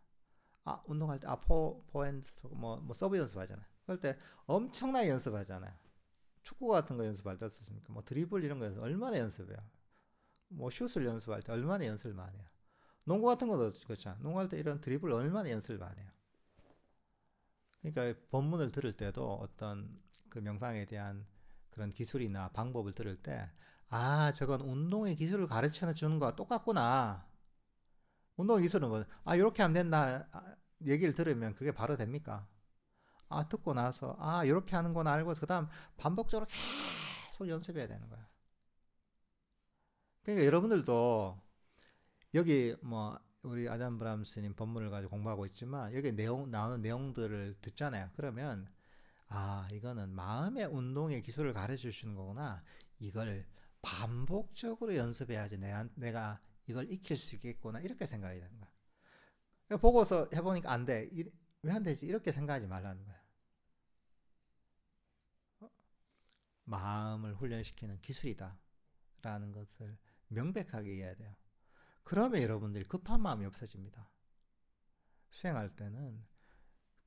아 운동할 때 포핸드 스트로크 뭐 서브 연습하잖아요. 그럴 때 엄청나게 연습하잖아요. 축구 같은 거 연습할 때 어떻습니까? 뭐 드리블 이런 거 연습 얼마나 연습해요. 뭐 슛을 연습할 때 얼마나 연습을 많이 해요. 농구 같은 것도 그렇잖아. 농구할 때 이런 드리블 얼마나 연습을 많이 해요. 그러니까 법문을 들을 때도 어떤 그 명상에 대한 그런 기술이나 방법을 들을 때 아, 저건 운동의 기술을 가르쳐 주는 거와 똑같구나. 운동의 기술은 뭐, 아, 이렇게 하면 된다. 얘기를 들으면 그게 바로 됩니까? 아, 듣고 나서, 아, 이렇게 하는 건 알고, 그 다음 반복적으로 계속 연습해야 되는 거야. 그러니까 여러분들도 여기 뭐, 우리 아잔 브람스님 법문을 가지고 공부하고 있지만, 여기 나오는 내용들을 듣잖아요. 그러면, 아, 이거는 마음의 운동의 기술을 가르쳐 주시는 거구나. 이걸 반복적으로 연습해야지 내가 이걸 익힐 수 있겠구나. 이렇게 생각이 되는 거야. 보고서 해보니까 안 돼. 왜 안 되지? 이렇게 생각하지 말라는 거야. 마음을 훈련시키는 기술이다. 라는 것을 명백하게 이해해야 돼요. 그러면 여러분들이 급한 마음이 없어집니다. 수행할 때는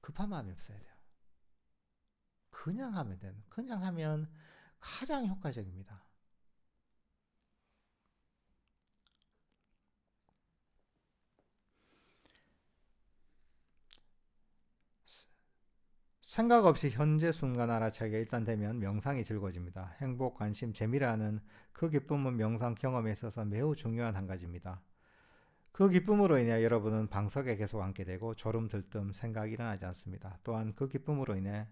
급한 마음이 없어야 돼요. 그냥 하면 됩니다. 그냥 하면 가장 효과적입니다. 생각 없이 현재 순간 알아차기가 일단 되면 명상이 즐거워집니다. 행복, 관심, 재미라는 그 기쁨은 명상 경험에 있어서 매우 중요한 한 가지입니다. 그 기쁨으로 인해 여러분은 방석에 계속 앉게 되고 졸음 들뜸 생각이 일어나지 않습니다. 또한 그 기쁨으로 인해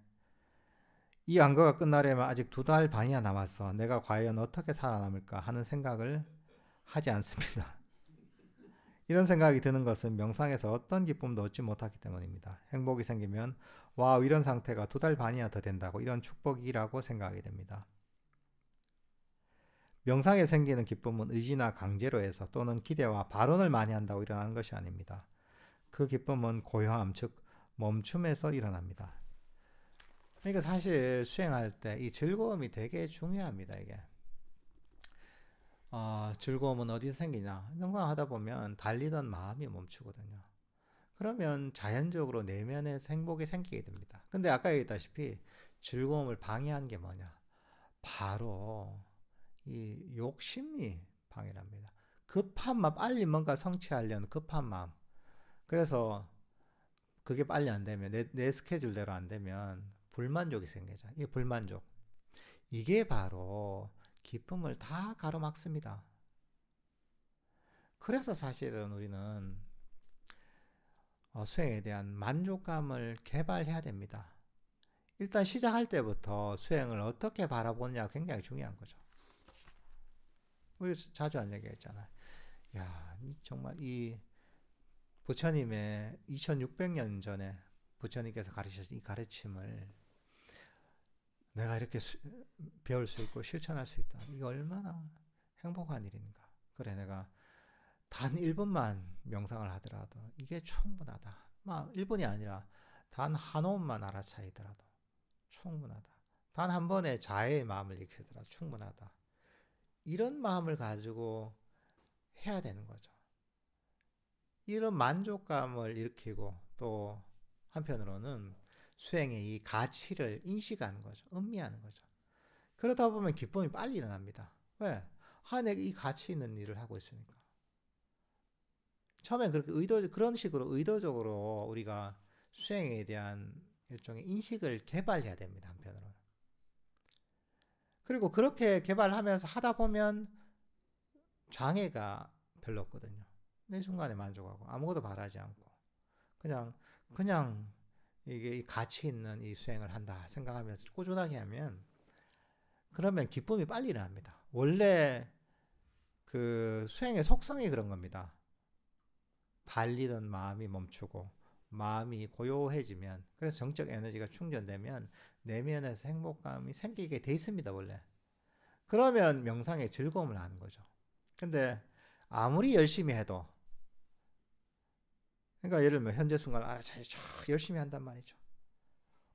이 안거가 끝나려면 아직 2달 반이나 남았어. 내가 과연 어떻게 살아남을까 하는 생각을 하지 않습니다. 이런 생각이 드는 것은 명상에서 어떤 기쁨도 얻지 못하기 때문입니다. 행복이 생기면 와 이런 상태가 2달 반이나 더 된다고 이런 축복이라고 생각하게 됩니다. 명상에 생기는 기쁨은 의지나 강제로 해서 또는 기대와 발언을 많이 한다고 일어나는 것이 아닙니다. 그 기쁨은 고요함 즉 멈춤에서 일어납니다. 그러니까 사실 수행할 때 이 즐거움이 되게 중요합니다. 이게 즐거움은 어디서 생기냐? 명상하다 보면 달리던 마음이 멈추거든요. 그러면 자연적으로 내면에 행복이 생기게 됩니다. 근데 아까 얘기했다시피 즐거움을 방해한 게 뭐냐? 바로 이 욕심이 방해랍니다. 급한 마음, 빨리 뭔가 성취하려는 급한 마음. 그래서 그게 빨리 안 되면, 내 스케줄대로 안 되면 불만족이 생기죠. 이게 불만족. 이게 바로 기쁨을 다 가로막습니다. 그래서 사실은 우리는 수행에 대한 만족감을 개발해야 됩니다. 일단 시작할 때부터 수행을 어떻게 바라보느냐가 굉장히 중요한 거죠. 우리 자주 한 얘기 했잖아요. 야, 정말 이 부처님의 2600년 전에 부처님께서 가르치신 이 가르침을 내가 이렇게 배울 수 있고 실천할 수 있다. 이게 얼마나 행복한 일인가. 그래, 내가 단 1분만 명상을 하더라도 이게 충분하다. 막 1분이 아니라 단 한 호흡만 알아차리더라도 충분하다. 단 한 번의 자애의 마음을 일으키더라도 충분하다. 이런 마음을 가지고 해야 되는 거죠. 이런 만족감을 일으키고 또 한편으로는 수행의 이 가치를 인식하는 거죠. 음미하는 거죠. 그러다 보면 기쁨이 빨리 일어납니다. 왜? 내가 이 가치 있는 일을 하고 있으니까. 처음엔 그렇게 그런 식으로 의도적으로 우리가 수행에 대한 일종의 인식을 개발해야 됩니다. 한편으로는. 그리고 그렇게 개발하면서 하다 보면 장애가 별로 없거든요. 내 순간에 만족하고 아무것도 바라지 않고 그냥 이게 가치 있는 이 수행을 한다 생각하면서 꾸준하게 하면 그러면 기쁨이 빨리 일어납니다. 원래 그 수행의 속성이 그런 겁니다. 달리던 마음이 멈추고 마음이 고요해지면, 그래서 정적 에너지가 충전되면 내면에서 행복감이 생기게 돼 있습니다, 원래. 그러면 명상의 즐거움을 아는 거죠. 근데 아무리 열심히 해도, 그러니까 예를 들면 현재 순간 알아차리 열심히 한단 말이죠.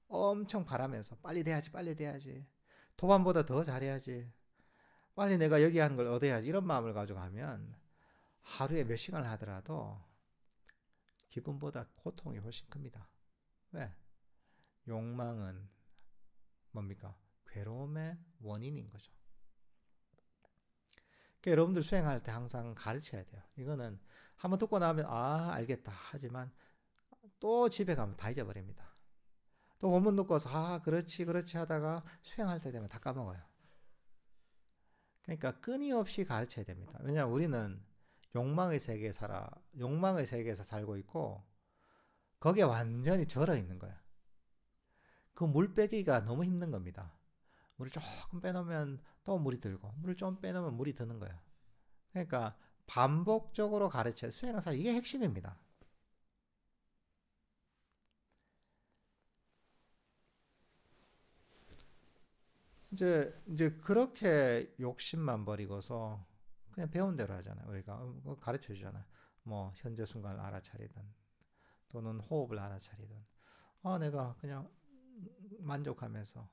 엄청 바라면서 빨리 돼야지, 빨리 돼야지, 도반보다 더 잘해야지, 빨리 내가 여기 하는 걸 얻어야지, 이런 마음을 가지고 하면 하루에 몇 시간을 하더라도 기쁨보다 고통이 훨씬 큽니다. 왜? 욕망은 뭡니까? 괴로움의 원인인 거죠. 그러니까 여러분들 수행할 때 항상 가르쳐야 돼요. 이거는 한번 듣고 나면 알겠다 하지만 또 집에 가면 다 잊어버립니다. 또 원문 듣고서 그렇지 그렇지 하다가 수행할 때 되면 다 까먹어요. 그러니까 끊임없이 가르쳐야 됩니다. 왜냐하면 우리는 욕망의 세계에서 살고 있고 거기에 완전히 절어 있는 거야. 그 물 빼기가 너무 힘든 겁니다. 물을 조금 빼놓으면 또 물이 들고, 물을 좀 빼놓으면 물이 드는 거야. 그러니까 반복적으로 가르쳐야, 수행은 사실 이게 핵심입니다. 이제 그렇게 욕심만 버리고서 그냥 배운 대로 하잖아요. 우리가 가르쳐 주잖아요. 뭐 현재 순간을 알아차리든 또는 호흡을 알아차리든, 내가 그냥 만족하면서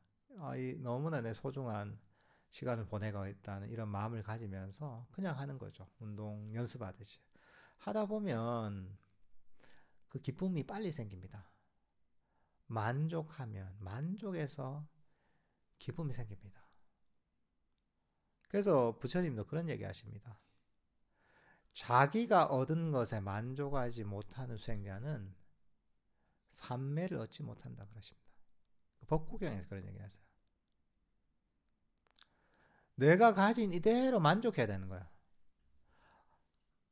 이 너무나 내 소중한 시간을 보내고 있다는 이런 마음을 가지면서 그냥 하는 거죠. 운동 연습하듯이 하다 보면 그 기쁨이 빨리 생깁니다. 만족해서 기쁨이 생깁니다. 그래서 부처님도 그런 얘기 하십니다. 자기가 얻은 것에 만족하지 못하는 수행자는 삼매를 얻지 못한다 그러십니다. 법구경에서 그런 얘기 하세요. 내가 가진 이대로 만족해야 되는 거야.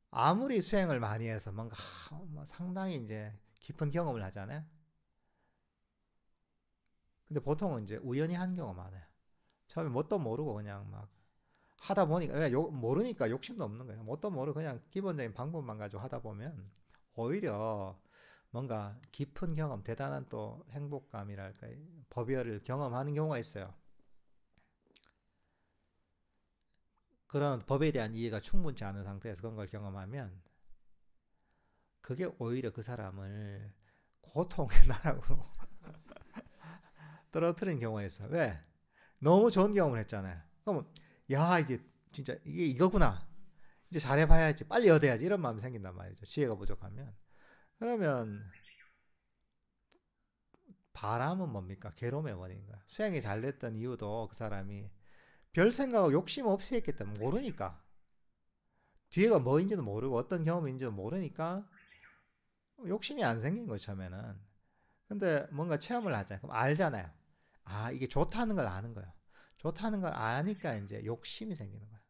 아무리 수행을 많이 해서 뭔가 상당히 이제 깊은 경험을 하잖아요. 근데 보통은 이제 우연히 하는 경우가 많아요. 처음에 뭣도 모르고 그냥 막 하다 보니까, 모르니까 욕심도 없는 거예요. 뭣도 모르고 그냥 기본적인 방법만 가지고 하다 보면 오히려 뭔가 깊은 경험, 대단한 또 행복감이랄까, 법열을 경험하는 경우가 있어요. 그런 법에 대한 이해가 충분치 않은 상태에서 그런 걸 경험하면 그게 오히려 그 사람을 고통의 나락으로 떨어뜨리는 경우가 있어요. 왜? 너무 좋은 경험을 했잖아요. 그럼 이게 진짜 이게 이거구나, 이제 잘해봐야지, 빨리 얻어야지, 이런 마음이 생긴단 말이죠. 지혜가 부족하면. 그러면 바람은 뭡니까? 괴로움의 원인인 거야. 수행이 잘 됐던 이유도 그 사람이 별 생각하고 욕심 없이 했기 때문에, 모르니까, 뒤에가 뭐인지도 모르고 어떤 경험인지도 모르니까 욕심이 안 생긴 거죠, 처음에는. 근데 뭔가 체험을 하잖아요. 그럼 알잖아요. 이게 좋다는 걸 아는 거예요. 좋다는 걸 아니까 이제 욕심이 생기는 거예요.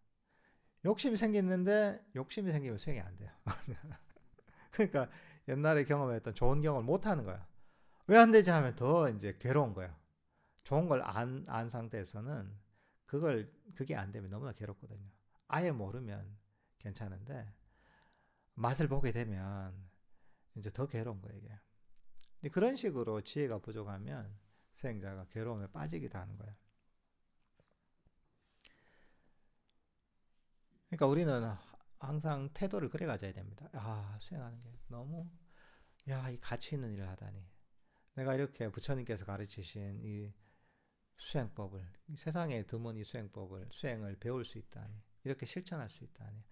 욕심이 생기는데, 욕심이 생기면 수행이 안 돼요. 그러니까 옛날에 경험했던 좋은 경험을 못 하는 거야. 왜 안 되지 하면 더 이제 괴로운 거야. 좋은 걸 안 상태에서는 그게 안 되면 너무나 괴롭거든요. 아예 모르면 괜찮은데 맛을 보게 되면 이제 더 괴로운 거예요, 이게. 근데 그런 식으로 지혜가 부족하면 수행자가 괴로움에 빠지기도 하는 거예요. 그러니까 우리는 항상 태도를 그래 가져야 됩니다. 수행하는 게 너무, 이 가치 있는 일을 하다니. 내가 이렇게 부처님께서 가르치신 이 수행법을, 이 세상에 드문 이 수행을 배울 수 있다니, 이렇게 실천할 수 있다니,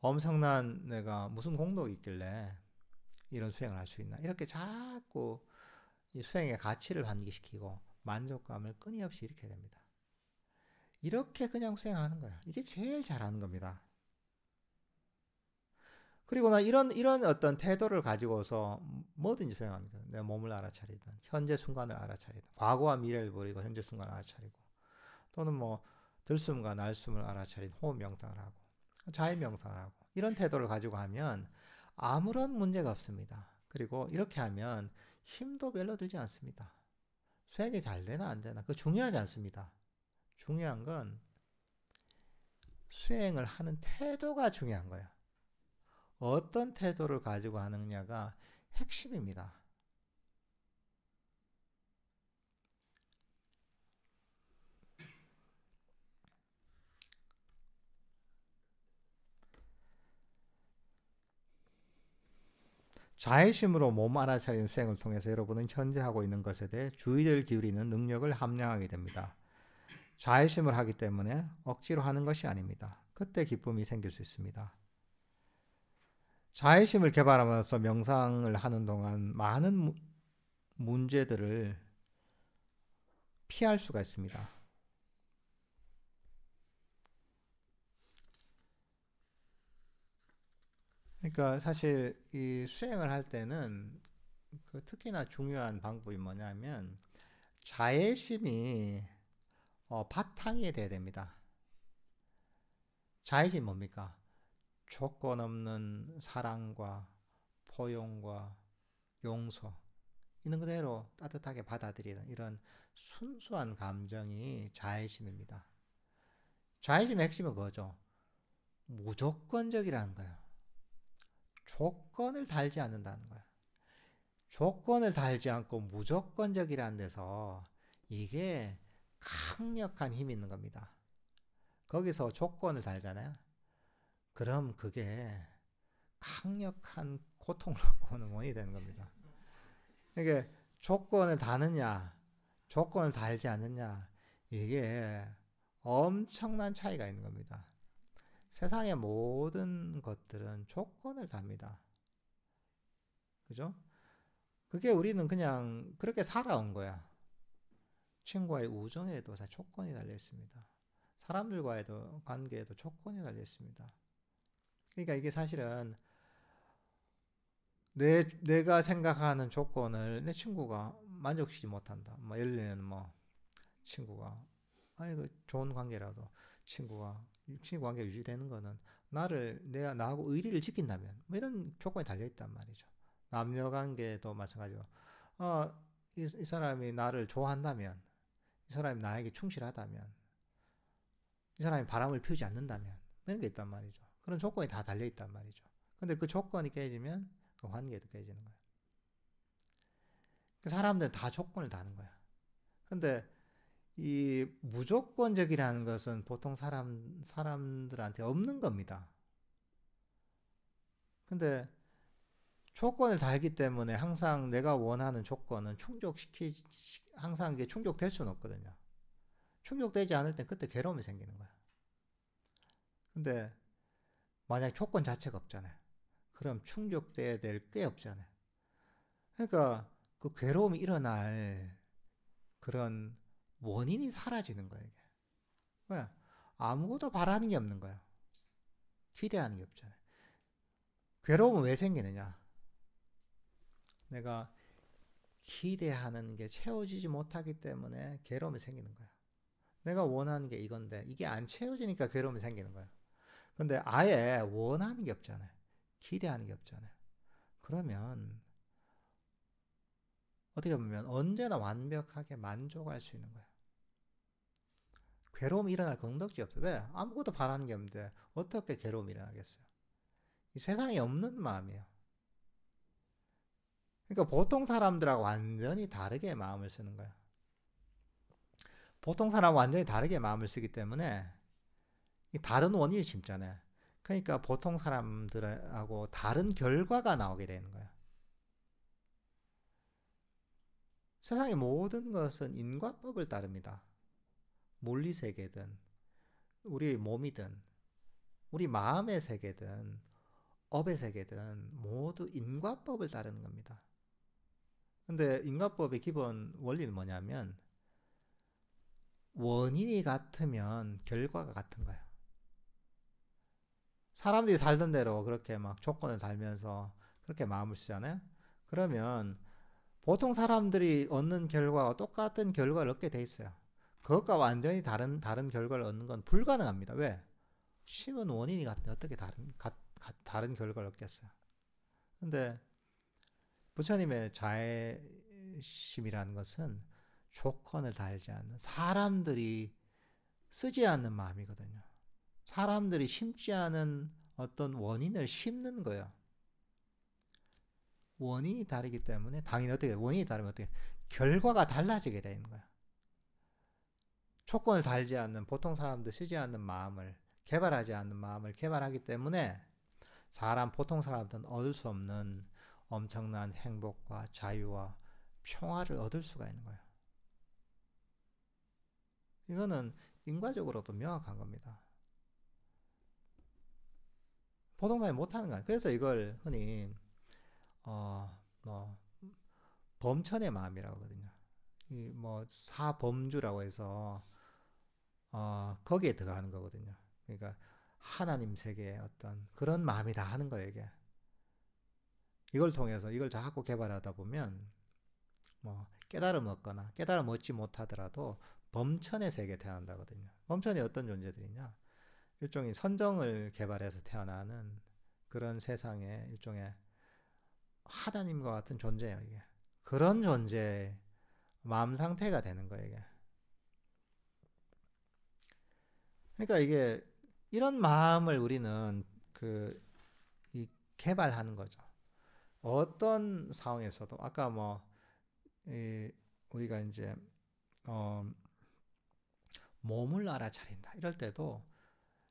엄청난 내가 무슨 공덕이 있길래 이런 수행을 할 수 있나, 이렇게 자꾸 이 수행의 가치를 환기시키고 만족감을 끊임없이 일으켜야 됩니다. 이렇게 그냥 수행하는 거야. 이게 제일 잘하는 겁니다. 그리고 나 이런 어떤 태도를 가지고서 뭐든지 수행하는 거야. 내 몸을 알아차리든, 현재 순간을 알아차리든, 과거와 미래를 버리고 현재 순간을 알아차리고, 또는 뭐 들숨과 날숨을 알아차린 호흡 명상을 하고, 자해 명상을 하고, 이런 태도를 가지고 하면 아무런 문제가 없습니다. 그리고 이렇게 하면 힘도 별로 들지 않습니다. 수행이 잘 되나 안 되나 그거 중요하지 않습니다. 중요한 건 수행을 하는 태도가 중요한 거예요. 어떤 태도를 가지고 하느냐가 핵심입니다. 자의심으로 몸 알아차리는 수행을 통해서 여러분은 현재 하고 있는 것에 대해 주의를 기울이는 능력을 함량하게 됩니다. 자의심을 하기 때문에 억지로 하는 것이 아닙니다. 그때 기쁨이 생길 수 있습니다. 자의심을 개발하면서 명상을 하는 동안 많은 문제들을 피할 수가 있습니다. 그러니까 사실 이 수행을 할 때는 그 특히나 중요한 방법이 뭐냐면 자애심이 바탕이 돼야 됩니다. 자애심 뭡니까? 조건 없는 사랑과 포용과 용서 있는 그대로 따뜻하게 받아들이는 이런 순수한 감정이 자애심입니다. 자애심의 핵심은 그거죠. 무조건적이라는 거예요. 조건을 달지 않는다는 거예요. 조건을 달지 않고 무조건적이라는 데서 이게 강력한 힘이 있는 겁니다. 거기서 조건을 달잖아요. 그럼 그게 강력한 고통을 갖고 오는 원인이 되는 겁니다. 이게 조건을 다느냐, 조건을 달지 않느냐, 이게 엄청난 차이가 있는 겁니다. 세상의 모든 것들은 조건을 답니다. 그죠? 그게 우리는 그냥 그렇게 살아온 거야. 친구와의 우정에도 다 조건이 달려 있습니다. 사람들과의도 관계에도 조건이 달려 있습니다. 그러니까 이게 사실은 내가 생각하는 조건을 내 친구가 만족시키지 못한다. 뭐 예를 들면 뭐 친구가 그 좋은 관계라도 친구 관계 유지되는 거는 나하고 의리를 지킨다면 뭐 이런 조건이 달려 있단 말이죠. 남녀 관계도 마찬가지로 이 사람이 나를 좋아한다면, 이 사람이 나에게 충실하다면, 이 사람이 바람을 피우지 않는다면 뭐 이런 게 있단 말이죠. 그런 조건이 다 달려 있단 말이죠. 근데 그 조건이 깨지면 그 관계도 깨지는 거예요. 사람들은 다 조건을 다는 거야. 근데 이 무조건적이라는 것은 보통 사람들한테 없는 겁니다. 근데 조건을 달기 때문에 항상 내가 원하는 조건은 항상 이게 충족될 수는 없거든요. 충족되지 않을 땐 그때 괴로움이 생기는 거야. 근데 만약 조건 자체가 없잖아요. 그럼 충족돼야 될 게 없잖아요. 그러니까 그 괴로움이 일어날 그런 원인이 사라지는 거예요. 이게. 왜? 아무것도 바라는 게 없는 거야. 기대하는 게 없잖아요. 괴로움은 왜 생기느냐? 내가 기대하는 게 채워지지 못하기 때문에 괴로움이 생기는 거야. 내가 원하는 게 이건데 이게 안 채워지니까 괴로움이 생기는 거야. 근데 아예 원하는 게 없잖아요. 기대하는 게 없잖아요. 그러면 어떻게 보면 언제나 완벽하게 만족할 수 있는 거야. 괴로움이 일어날 건덕지 없어. 왜? 아무것도 바라는 게 없는데 어떻게 괴로움이 일어나겠어요? 이 세상에 없는 마음이에요. 그러니까 보통 사람들하고 완전히 다르게 마음을 쓰는 거야. 보통 사람은 완전히 다르게 마음을 쓰기 때문에 다른 원인을 심잖아요. 그러니까 보통 사람들하고 다른 결과가 나오게 되는 거야. 세상의 모든 것은 인과법을 따릅니다. 물리세계든 우리 몸이든 우리 마음의 세계든 업의 세계든 모두 인과법을 따르는 겁니다. 근데 인과법의 기본 원리는 뭐냐면 원인이 같으면 결과가 같은 거예요. 사람들이 살던 대로 그렇게 막 조건을 달면서 그렇게 마음을 쓰잖아요. 그러면 보통 사람들이 얻는 결과와 똑같은 결과를 얻게 돼 있어요. 그것과 완전히 다른 결과를 얻는 건 불가능합니다. 왜? 심은 원인이 같은데 어떻게 다른 결과를 얻겠어요? 근데 부처님의 자애심이라는 것은 조건을 달지 않는 사람들이 쓰지 않는 마음이거든요. 사람들이 심지 않은 어떤 원인을 심는 거예요. 원인이 다르기 때문에 당연히 어떻게 원인이 다르면 어떻게 결과가 달라지게 되는 거야. 조건을 달지 않는 보통 사람들 쓰지 않는 마음을 개발하지 않는 마음을 개발하기 때문에 보통 사람들은 얻을 수 없는 엄청난 행복과 자유와 평화를 얻을 수가 있는 거예요. 이거는 인과적으로도 명확한 겁니다. 보통 사람이 못하는 거예요. 그래서 이걸 흔히 뭐 범천의 마음이라고 하거든요. 이 뭐 사범주라고 해서 거기에 들어가는 거거든요. 그러니까 하나님 세계의 어떤 그런 마음이다 하는 거예요, 이게. 이걸 통해서 이걸 자꾸 개발하다 보면 뭐 깨달음 얻거나 깨달음 얻지 못하더라도 범천의 세계에 태어난다거든요. 범천이 어떤 존재들이냐? 일종의 선정을 개발해서 태어나는 그런 세상의 일종의 하나님과 같은 존재예요, 이게. 그런 존재의 마음 상태가 되는 거예요, 이게. 그러니까 이게 이런 마음을 우리는 이 개발하는 거죠. 어떤 상황에서도 아까 뭐 우리가 이제 몸을 알아차린다 이럴 때도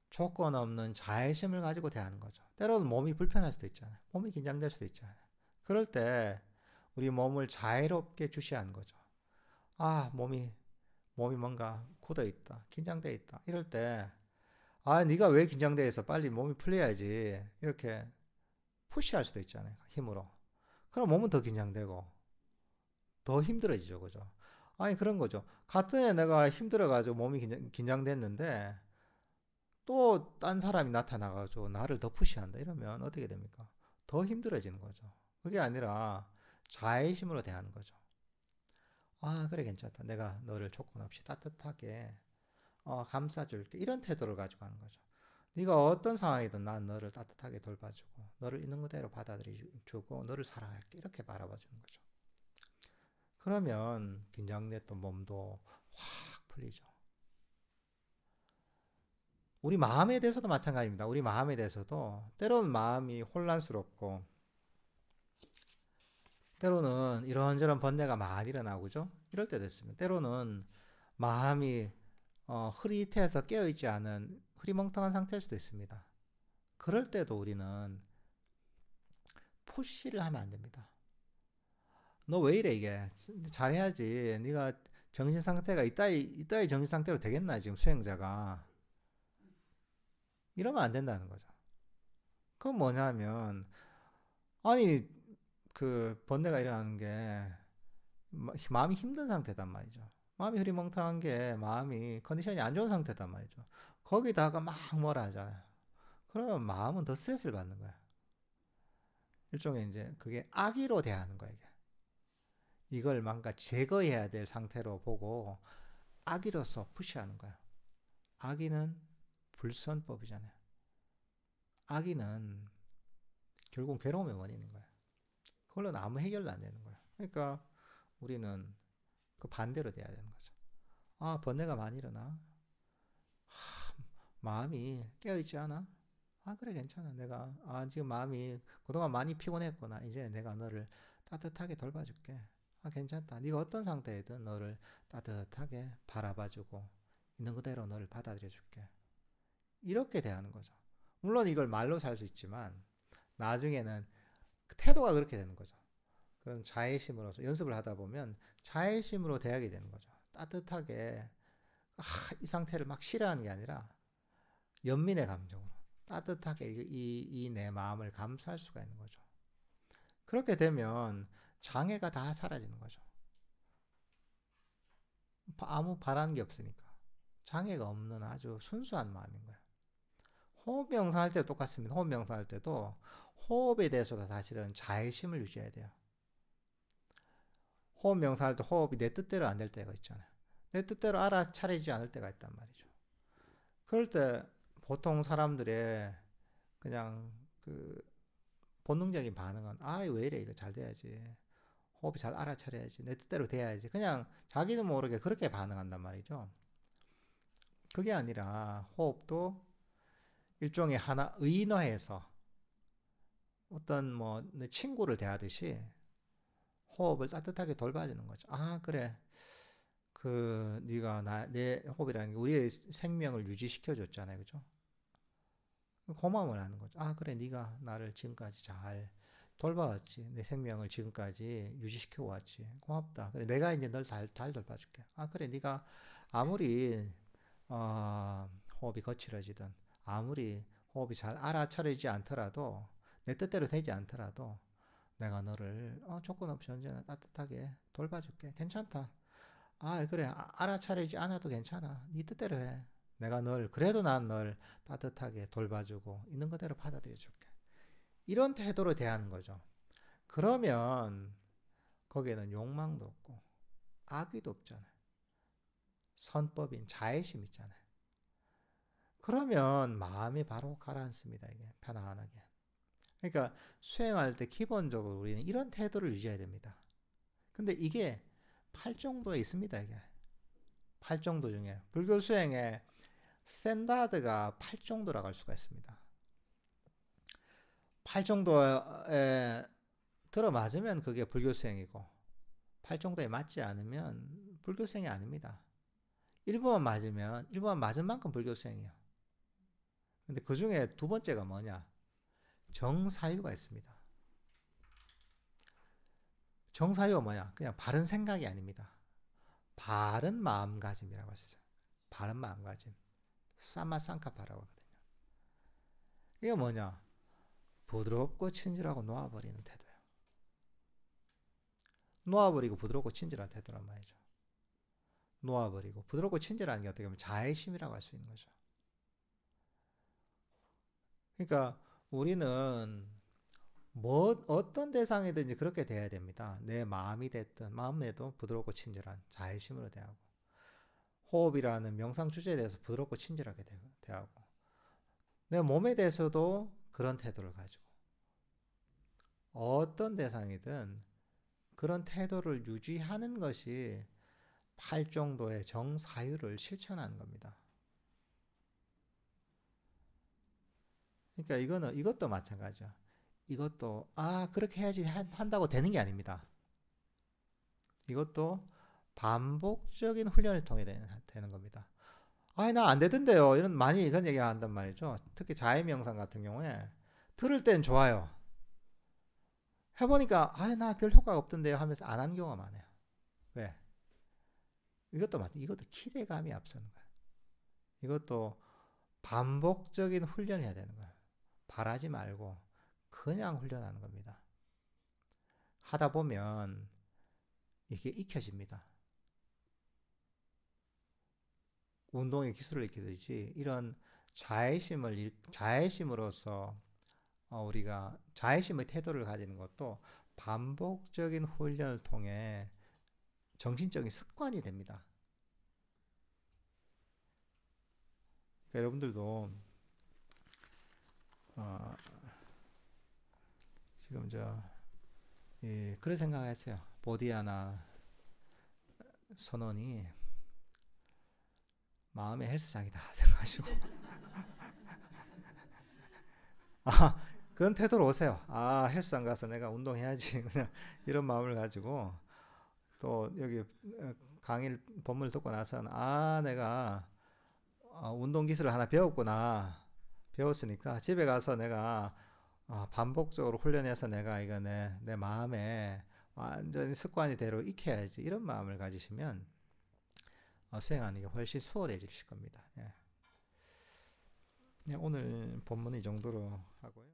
조건 없는 자애심을 가지고 대하는 거죠. 때로는 몸이 불편할 수도 있잖아요. 몸이 긴장될 수도 있잖아요. 그럴 때 우리 몸을 자애롭게 주시하는 거죠. 아, 몸이 뭔가 굳어 있다, 긴장돼 있다. 이럴 때 네가 왜 긴장돼 있어? 빨리 몸이 풀려야지. 이렇게 푸시할 수도 있잖아요. 힘으로. 그럼 몸은 더 긴장되고 더 힘들어지죠, 그죠? 아니 그런 거죠. 같은 애 내가 힘들어가지고 몸이 긴장됐는데 또 딴 사람이 나타나가지고 나를 더 푸시한다. 이러면 어떻게 됩니까? 더 힘들어지는 거죠. 그게 아니라 자애심으로 대하는 거죠. 그래 괜찮다. 내가 너를 조건 없이 따뜻하게 감싸줄게. 이런 태도를 가지고 하는 거죠. 네가 어떤 상황이든 난 너를 따뜻하게 돌봐주고 너를 있는 그대로 받아들여주고 너를 사랑할게. 이렇게 바라봐주는 거죠. 그러면 긴장됐던 몸도 확 풀리죠. 우리 마음에 대해서도 마찬가지입니다. 우리 마음에 대해서도 때로는 마음이 혼란스럽고 때로는 이런저런 번뇌가 많이 일어나고 그죠? 이럴 때도 있습니다. 때로는 마음이 흐릿해서 깨어있지 않은 흐리멍텅한 상태일 수도 있습니다. 그럴 때도 우리는 푸시를 하면 안 됩니다. 너 왜 이래 이게 잘해야지. 네가 정신 상태가 이따위 정신 상태로 되겠나 지금 수행자가. 이러면 안 된다는 거죠. 그건 뭐냐면 아니 그 번뇌가 일어나는 게 마음이 힘든 상태단 말이죠. 마음이 흐리멍텅한 게 마음이 컨디션이 안 좋은 상태단 말이죠. 거기다가 막 뭐라 하잖아요. 그러면 마음은 더 스트레스를 받는 거야. 일종의 이제 그게 악의로 대하는 거야, 이게. 이걸 뭔가 제거해야 될 상태로 보고 악의로서 푸시하는 거야. 악의는 불선법이잖아요. 악의는 결국 괴로움의 원인인 거야. 그걸로는 아무 해결도 안 되는 거야. 그러니까 우리는 그 반대로 돼야 되는 거죠. 번뇌가 많이 일어나. 마음이 깨어있지 않아? 그래, 괜찮아. 내가, 지금 마음이 그동안 많이 피곤했구나. 이제 내가 너를 따뜻하게 돌봐줄게. 괜찮다. 네가 어떤 상태이든 너를 따뜻하게 바라봐주고 있는 그대로 너를 받아들여줄게. 이렇게 대하는 거죠. 물론 이걸 말로 살 수 있지만 나중에는 그 태도가 그렇게 되는 거죠. 그런 자애심으로서 연습을 하다 보면 자애심으로 대하게 되는 거죠. 따뜻하게 이 상태를 막 싫어하는 게 아니라 연민의 감정으로 따뜻하게 이 내 마음을 감싸할 수가 있는 거죠. 그렇게 되면 장애가 다 사라지는 거죠. 아무 바라는 게 없으니까. 장애가 없는 아주 순수한 마음인 거예요. 호흡 명상할 때도 똑같습니다. 호흡 명상할 때도 호흡에 대해서도 사실은 자애심을 유지해야 돼요. 호흡 명상할 때 호흡이 내 뜻대로 안 될 때가 있잖아요. 내 뜻대로 알아차리지 않을 때가 있단 말이죠. 그럴 때 보통 사람들의 그냥 그 본능적인 반응은 왜 이래 이거 잘 돼야지. 호흡이 잘 알아차려야지. 내 뜻대로 돼야지. 그냥 자기도 모르게 그렇게 반응한단 말이죠. 그게 아니라 호흡도 일종의 하나 의인화해서 어떤 뭐 내 친구를 대하듯이 호흡을 따뜻하게 돌봐주는 거죠. 아, 그래. 그 네가 내 호흡이라는 게 우리의 생명을 유지시켜 줬잖아요. 그죠? 고마움을 하는 거죠. 아, 그래. 네가 나를 지금까지 잘 돌봐왔지. 내 생명을 지금까지 유지시켜 왔지. 고맙다. 그래. 내가 이제 널 잘 돌봐줄게. 아, 그래. 네가 아무리 호흡이 거칠어지든 아무리 호흡이 잘 알아차리지 않더라도 내 뜻대로 되지 않더라도 내가 너를 조건 없이 언제나 따뜻하게 돌봐줄게. 괜찮다. 아, 그래. 알아차리지 않아도 괜찮아. 네 뜻대로 해. 내가 그래도 난 널 따뜻하게 돌봐주고 있는 그대로 받아들여줄게. 이런 태도로 대하는 거죠. 그러면 거기에는 욕망도 없고 악의도 없잖아요. 선법인 자애심 있잖아요. 그러면 마음이 바로 가라앉습니다. 이게 편안하게. 그러니까 수행할 때 기본적으로 우리는 이런 태도를 유지해야 됩니다. 근데 이게 8정도에 있습니다. 이게 8정도 중에 불교 수행에 스탠다드가 8정도라고 할 수가 있습니다. 8정도에 들어맞으면 그게 불교 수행이고 8정도에 맞지 않으면 불교 수행이 아닙니다. 1번만 맞으면 1번만 맞은 만큼 불교 수행이에요. 근데 그 중에 두 번째가 뭐냐? 정사유가 있습니다. 정사유가 뭐냐? 그냥 바른 생각이 아닙니다. 바른 마음가짐이라고 했어요. 바른 마음가짐. 사마상카파라고 하거든요. 이게 뭐냐? 부드럽고 친절하고 놓아버리는 태도예요. 놓아버리고 부드럽고 친절한 태도란 말이죠. 놓아버리고 부드럽고 친절한 게 어떻게 보면 자애심이라고 할 수 있는 거죠. 그러니까 우리는 어떤 대상이든지 그렇게 돼야 됩니다. 내 마음이 됐든 마음에도 부드럽고 친절한 자애심으로 대하고 호흡이라는 명상 주제에 대해서 부드럽고 친절하게 대하고 내 몸에 대해서도 그런 태도를 가지고 어떤 대상이든 그런 태도를 유지하는 것이 8정도의 정사유를 실천하는 겁니다. 그러니까 이것도 마찬가지죠. 이것도 그렇게 해야지 한다고 되는 게 아닙니다. 이것도 반복적인 훈련을 통해 되는 겁니다. 나 안 되던데요. 많이 그런 얘기 한단 말이죠. 특히 자해명상 같은 경우에 들을 땐 좋아요. 해보니까 나 별 효과가 없던데요 하면서 안 하는 경우가 많아요. 왜? 이것도 기대감이 앞서는 거야. 이것도 반복적인 훈련을 해야 되는 거야. 바라지 말고 그냥 훈련하는 겁니다. 하다 보면 이게 익혀집니다. 운동의 기술을 익히듯이 이런 자애심으로서 우리가 자애심의 태도를 가지는 것도 반복적인 훈련을 통해 정신적인 습관이 됩니다. 그러니까 여러분들도 지금 그런 생각했어요. 보디아나 선원이 마음의 헬스장이다 생각하시고 그런 태도로 오세요. 헬스장 가서 내가 운동해야지 그냥 이런 마음을 가지고 또 여기 강의를 법문을 듣고 나서는 내가 운동 기술을 하나 배웠으니까 집에 가서 내가 반복적으로 훈련해서 내가 이거 내 마음에 완전히 습관이 대로 익혀야지 이런 마음을 가지시면 수행하는 게 훨씬 수월해지실 겁니다. 예. 오늘 본문은 이 정도로 하고요.